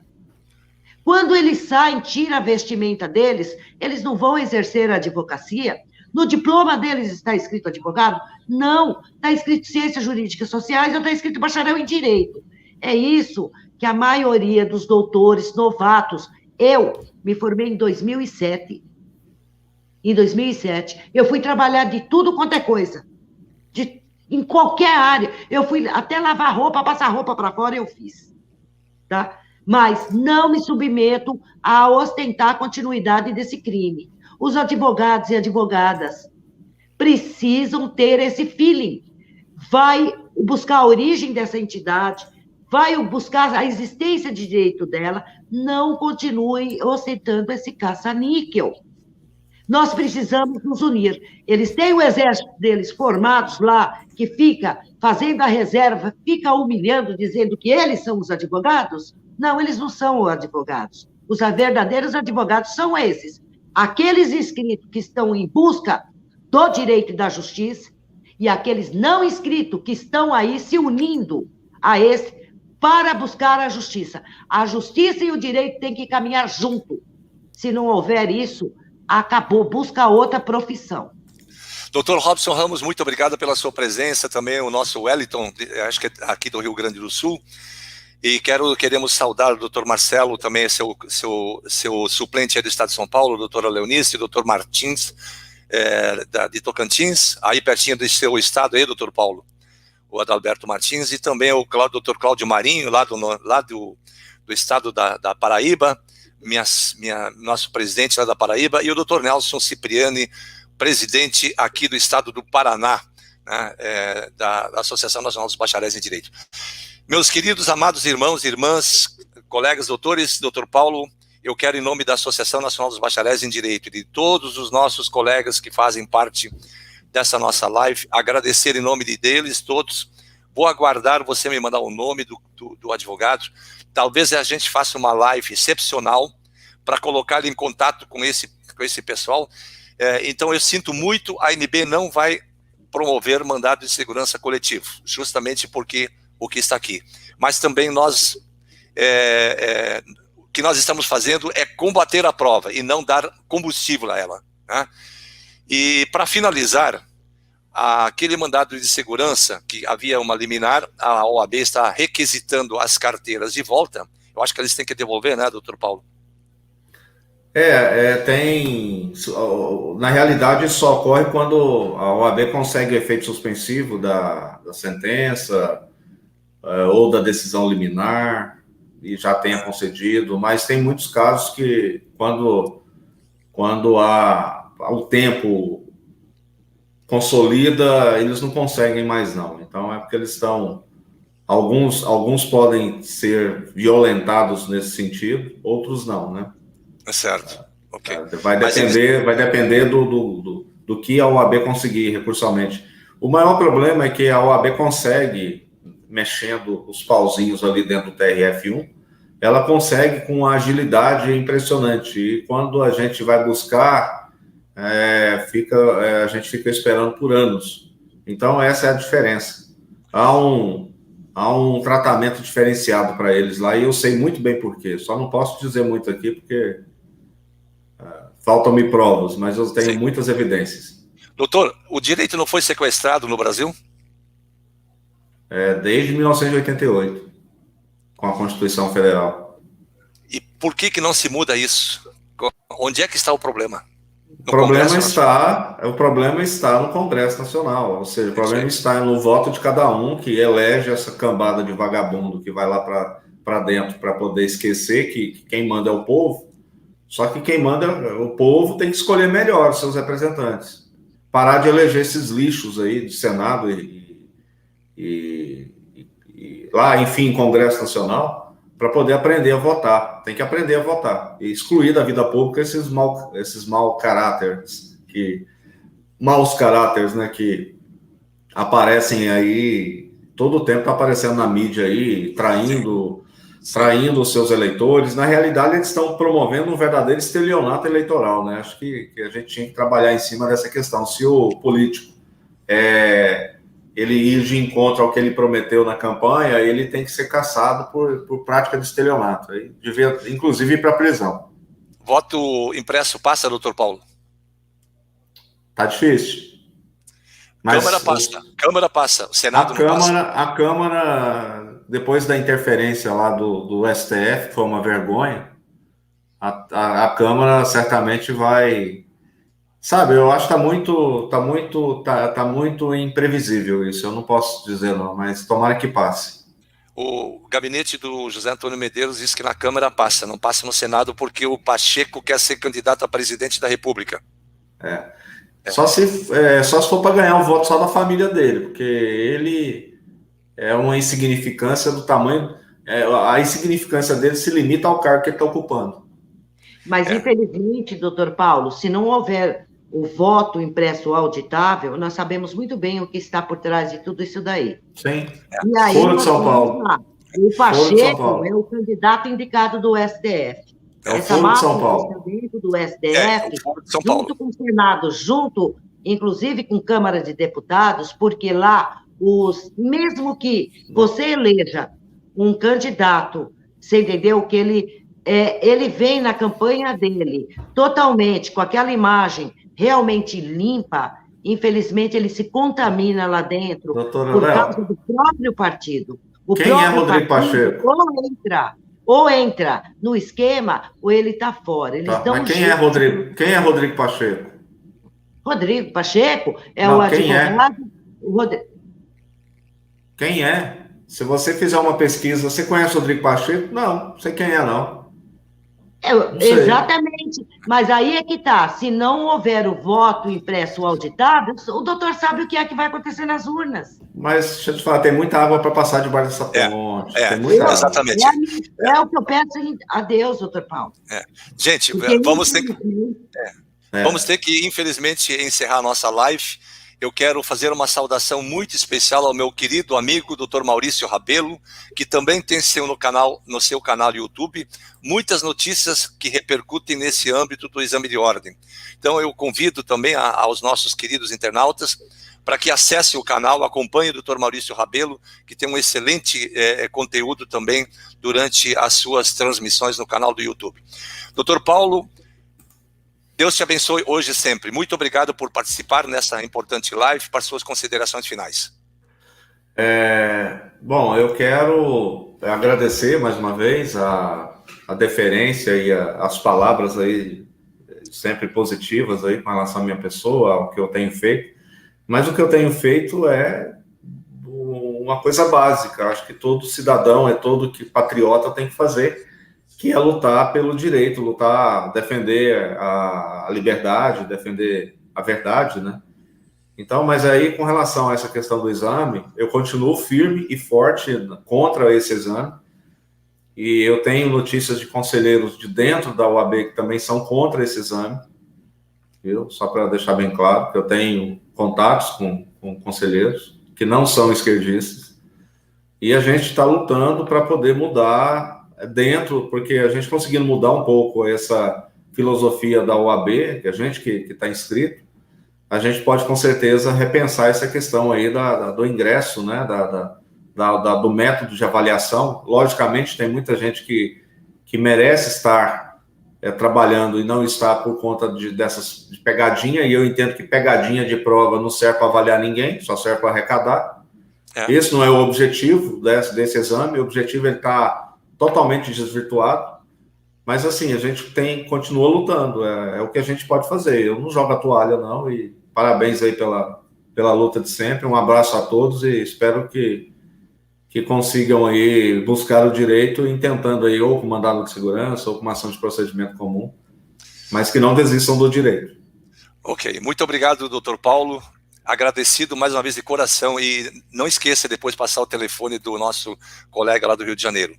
Quando eles saem, tira a vestimenta deles, eles não vão exercer a advocacia? No diploma deles está escrito advogado? Não, está escrito Ciências Jurídicas Sociais ou está escrito bacharel em Direito. É isso que a maioria dos doutores novatos... Eu me formei em 2007. Em 2007, eu fui trabalhar de tudo quanto é coisa. Em qualquer área. Eu fui até lavar roupa, passar roupa para fora, eu fiz. Tá? Mas não me submeto a ostentar a continuidade desse crime. Os advogados e advogadas precisam ter esse feeling. Vai buscar a origem dessa entidade, vai buscar a existência de direito dela, não continue ostentando esse caça-níquel. Nós precisamos nos unir. Eles têm o exército deles formados lá, que fica fazendo a reserva, fica humilhando, dizendo que eles são os advogados? Não, eles não são os advogados. Os verdadeiros advogados são esses. Aqueles inscritos que estão em busca do direito e da justiça, e aqueles não inscritos que estão aí se unindo a esse para buscar a justiça. A justiça e o direito têm que caminhar junto. Se não houver isso, acabou, busca outra profissão. Doutor Robson Ramos, muito obrigado pela sua presença, também o nosso Wellington, acho que é aqui do Rio Grande do Sul, e queremos saudar o doutor Marcelo, também seu suplente aí do Estado de São Paulo, doutora Leonice, doutor Martins, de Tocantins, aí pertinho do seu estado aí, doutor Paulo, o Adalberto Martins, e também o doutor Cláudio Marinho, lá do estado da Paraíba, nosso presidente lá da Paraíba, e o doutor Nelson Cipriani, presidente aqui do estado do Paraná, né, da Associação Nacional dos Bacharéis em Direito. Meus queridos, amados irmãos e irmãs, colegas doutores, doutor Paulo, eu quero, em nome da Associação Nacional dos Bacharéis em Direito e de todos os nossos colegas que fazem parte dessa nossa live, agradecer em nome deles todos. Vou aguardar você me mandar o nome do advogado. Talvez a gente faça uma live excepcional para colocar ele em contato com esse pessoal. Então, eu sinto muito, a ANB não vai promover mandado de segurança coletivo, justamente porque o que está aqui. Mas também nós, o que nós estamos fazendo é combater a prova e não dar combustível a ela, né? E, para finalizar, aquele mandado de segurança, que havia uma liminar, a OAB está requisitando as carteiras de volta. Eu acho que eles têm que devolver, né, doutor Paulo? Na realidade, isso só ocorre quando a OAB consegue o efeito suspensivo da sentença ou da decisão liminar e já tenha concedido, mas tem muitos casos que quando o tempo consolida, eles não conseguem mais não. Então é porque eles estão... Alguns podem ser violentados nesse sentido, outros não, né? É certo. Ok. Vai depender do que a OAB conseguir recursalmente. O maior problema é que a OAB consegue, mexendo os pauzinhos ali dentro do TRF1, ela consegue com uma agilidade impressionante. E quando a gente vai buscar, a gente fica esperando por anos. Então, essa é a diferença. Há um tratamento diferenciado para eles lá, e eu sei muito bem por quê. Só não posso dizer muito aqui, porque faltam-me provas, mas eu tenho muitas evidências. Doutor, o direito não foi sequestrado no Brasil? Desde 1988, com a Constituição Federal. E por que não se muda isso? Onde é que está o problema? O problema está no Congresso Nacional, ou seja, o problema está no voto de cada um que elege essa cambada de vagabundo que vai lá para dentro para poder esquecer que quem manda é o povo. Só que quem manda, o povo tem que escolher melhor os seus representantes. Parar de eleger esses lixos aí de Senado e lá, enfim, Congresso Nacional, para poder aprender a votar. Tem que aprender a votar. E excluir da vida pública esses maus caráteres, né, que aparecem aí, todo o tempo está aparecendo na mídia aí, traindo os seus eleitores. Na realidade, eles estão promovendo um verdadeiro estelionato eleitoral, né? Acho que a gente tinha que trabalhar em cima dessa questão. Se o político ele ir de encontro ao que ele prometeu na campanha, ele tem que ser caçado por prática de estelionato. Ele devia, inclusive, ir para a prisão. Voto impresso passa, doutor Paulo? Tá difícil. Mas Câmara passa. O Senado não passa. A Câmara, depois da interferência lá do STF, que foi uma vergonha, a Câmara certamente vai... Sabe, eu acho que tá muito imprevisível isso. Eu não posso dizer não, mas tomara que passe. O gabinete do José Antônio Medeiros diz que na Câmara passa, não passa no Senado porque o Pacheco quer ser candidato a presidente da República. Só se for para ganhar o voto só da família dele, porque ele é uma insignificância do tamanho... a insignificância dele se limita ao cargo que ele está ocupando. Mas, infelizmente, doutor Paulo, se não houver o voto impresso auditável, nós sabemos muito bem o que está por trás de tudo isso daí. Sim. E aí, Foro de São Paulo. O Pacheco é o candidato indicado do STF. Essa máquina dentro do STF, junto com o Senado, junto, inclusive, com Câmara de Deputados, porque lá, mesmo que você eleja um candidato, você entendeu que ele vem na campanha dele totalmente com aquela imagem realmente limpa, infelizmente ele se contamina lá dentro por causa do próprio partido. Quem é Rodrigo Pacheco? Ou entra no esquema, ou ele está fora. Mas quem é Rodrigo Pacheco? Rodrigo Pacheco o advogado... Quem é? Se você fizer uma pesquisa, você conhece o Rodrigo Pacheco? Não sei quem é, não. Exatamente, mas aí é que está, se não houver o voto impresso auditável, o doutor sabe o que é que vai acontecer nas urnas. Mas, deixa eu te falar, tem muita água para passar debaixo dessa ponte. Exatamente. É o que eu peço a Deus, doutor Paulo. Gente, vamos ter que, infelizmente, encerrar a nossa live. Eu quero fazer uma saudação muito especial ao meu querido amigo, Dr. Maurício Rabelo, que também tem no seu canal YouTube muitas notícias que repercutem nesse âmbito do exame de ordem. Então eu convido também aos nossos queridos internautas para que acessem o canal, acompanhem o Dr. Maurício Rabelo, que tem um excelente conteúdo também durante as suas transmissões no canal do YouTube. Dr. Paulo, Deus te abençoe hoje e sempre. Muito obrigado por participar nessa importante live, para suas considerações finais. Bom, eu quero agradecer mais uma vez a deferência e as palavras aí sempre positivas aí com relação à minha pessoa, ao que eu tenho feito. Mas o que eu tenho feito é uma coisa básica. Acho que todo cidadão, todo patriota tem que fazer, que é lutar pelo direito, defender a liberdade, defender a verdade, né? Então, mas aí, com relação a essa questão do exame, eu continuo firme e forte contra esse exame, e eu tenho notícias de conselheiros de dentro da OAB que também são contra esse exame, viu? Só para deixar bem claro, que eu tenho contatos com conselheiros que não são esquerdistas, E a gente está lutando para poder mudar dentro, porque a gente conseguindo mudar um pouco essa filosofia da OAB, que a gente que está inscrito, a gente pode com certeza repensar essa questão aí do ingresso, né, do método de avaliação. Logicamente, tem muita gente que merece estar trabalhando e não está por conta dessas de pegadinha, e eu entendo que pegadinha de prova não serve para avaliar ninguém, só serve para arrecadar. Esse não é o objetivo desse exame, o objetivo está totalmente desvirtuado, mas assim, a gente continua lutando, é o que a gente pode fazer. Eu não jogo a toalha não, e parabéns aí pela luta de sempre, um abraço a todos e espero que consigam aí buscar o direito, tentando aí ou com mandado de segurança ou com uma ação de procedimento comum, mas que não desistam do direito. Ok, muito obrigado, doutor Paulo. Agradecido mais uma vez de coração, e não esqueça depois de passar o telefone do nosso colega lá do Rio de Janeiro.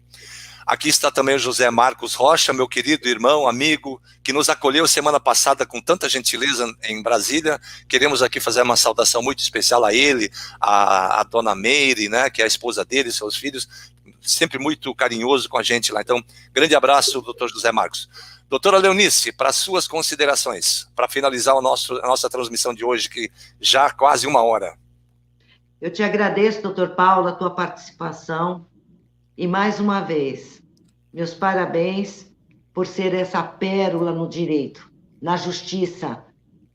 Aqui está também o José Marcos Rocha, meu querido irmão, amigo, que nos acolheu semana passada com tanta gentileza em Brasília. Queremos aqui fazer uma saudação muito especial a ele, a dona Meire, né, que é a esposa dele, seus filhos, sempre muito carinhoso com a gente lá. Então, grande abraço, doutor José Marcos. Doutora Leonice, para suas considerações, para finalizar a nossa transmissão de hoje, que já há quase 1 hora. Eu te agradeço, doutor Paulo, a tua participação, e mais uma vez, meus parabéns por ser essa pérola no direito, na justiça.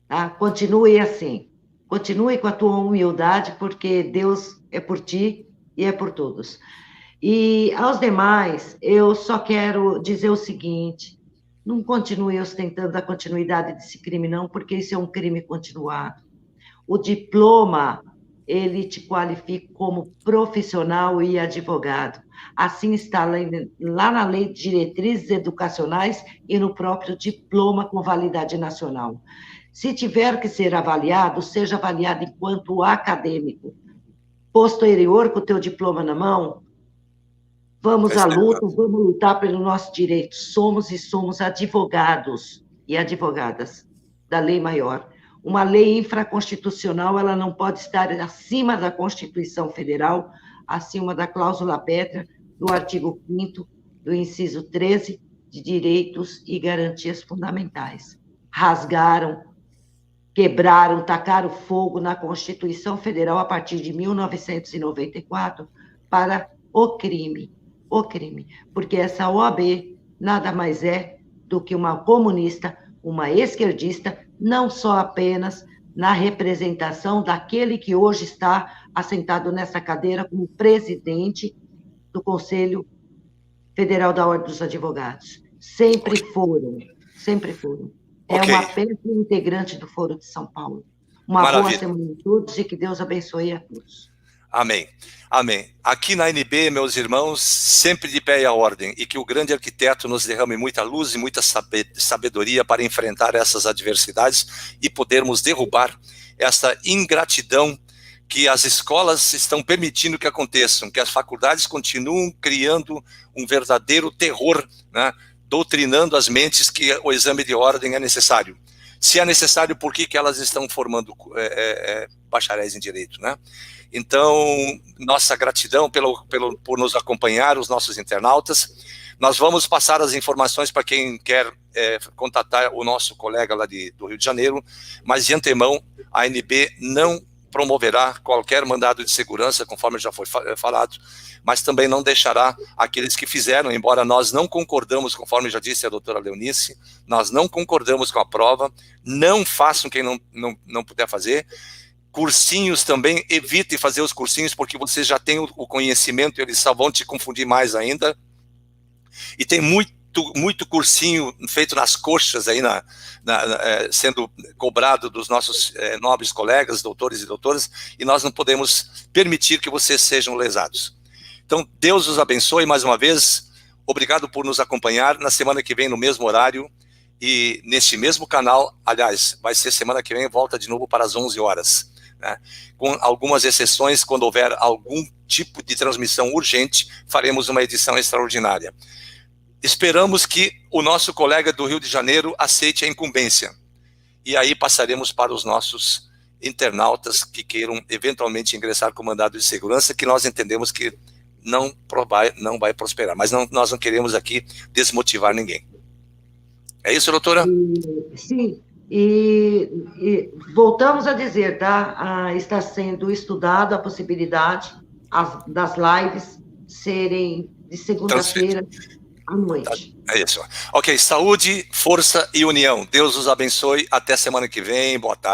Tá? Continue assim, continue com a tua humildade, porque Deus é por ti e é por todos. E aos demais, eu só quero dizer o seguinte: não continue ostentando a continuidade desse crime, não, porque isso é um crime continuado. O diploma, ele te qualifica como profissional e advogado. Assim está lá na Lei de Diretrizes Educacionais e no próprio diploma com validade nacional. Se tiver que ser avaliado, seja avaliado enquanto acadêmico. Posterior, com o teu diploma na mão, vamos à luta, vamos lutar pelo nosso direito. Somos e somos advogados e advogadas da lei maior. Uma lei infraconstitucional, ela não pode estar acima da Constituição Federal, acima da cláusula pétrea do artigo 5º do inciso 13 de direitos e garantias fundamentais. Rasgaram, quebraram, tacaram fogo na Constituição Federal a partir de 1994 para o crime, porque essa OAB nada mais é do que uma comunista, uma esquerdista, não só apenas na representação daquele que hoje está assentado nessa cadeira como presidente do Conselho Federal da Ordem dos Advogados. Sempre foram, sempre foram. É uma peça integrante do Foro de São Paulo. Uma boa semana a todos e que Deus abençoe a todos. Amém. Amém. Aqui na NB, meus irmãos, sempre de pé e a ordem, e que o grande arquiteto nos derrame muita luz e muita sabedoria para enfrentar essas adversidades e podermos derrubar essa ingratidão que as escolas estão permitindo que aconteçam, que as faculdades continuam criando um verdadeiro terror, né, doutrinando as mentes que o exame de ordem é necessário. Se é necessário, por que elas estão formando bacharéis em direito, né? Então, nossa gratidão por nos acompanhar, os nossos internautas. Nós vamos passar as informações para quem quer contatar o nosso colega lá do Rio de Janeiro, mas de antemão, a ANB não promoverá qualquer mandado de segurança, conforme já foi falado, mas também não deixará aqueles que fizeram, embora nós não concordamos, conforme já disse a doutora Leonice, nós não concordamos com a prova, não façam quem não puder fazer. Cursinhos também, evite fazer os cursinhos, porque você já tem o conhecimento, eles só vão te confundir mais ainda. E tem muito cursinho feito nas coxas aí, sendo cobrado dos nossos nobres colegas, doutores e doutoras, e nós não podemos permitir que vocês sejam lesados. Então, Deus os abençoe mais uma vez. Obrigado por nos acompanhar. Na semana que vem, no mesmo horário, e neste mesmo canal, aliás, vai ser semana que vem, volta de novo para as 11 horas. Né? Com algumas exceções, quando houver algum tipo de transmissão urgente, faremos uma edição extraordinária. Esperamos que o nosso colega do Rio de Janeiro aceite a incumbência. E aí passaremos para os nossos internautas que queiram eventualmente ingressar com mandado de segurança, que nós entendemos que não vai prosperar. Mas nós não queremos aqui desmotivar ninguém. É isso, doutora? Sim, e voltamos a dizer, tá? Está sendo estudado a possibilidade das lives serem de segunda-feira à noite. É isso. Ok, saúde, força e união. Deus os abençoe. Até semana que vem. Boa tarde.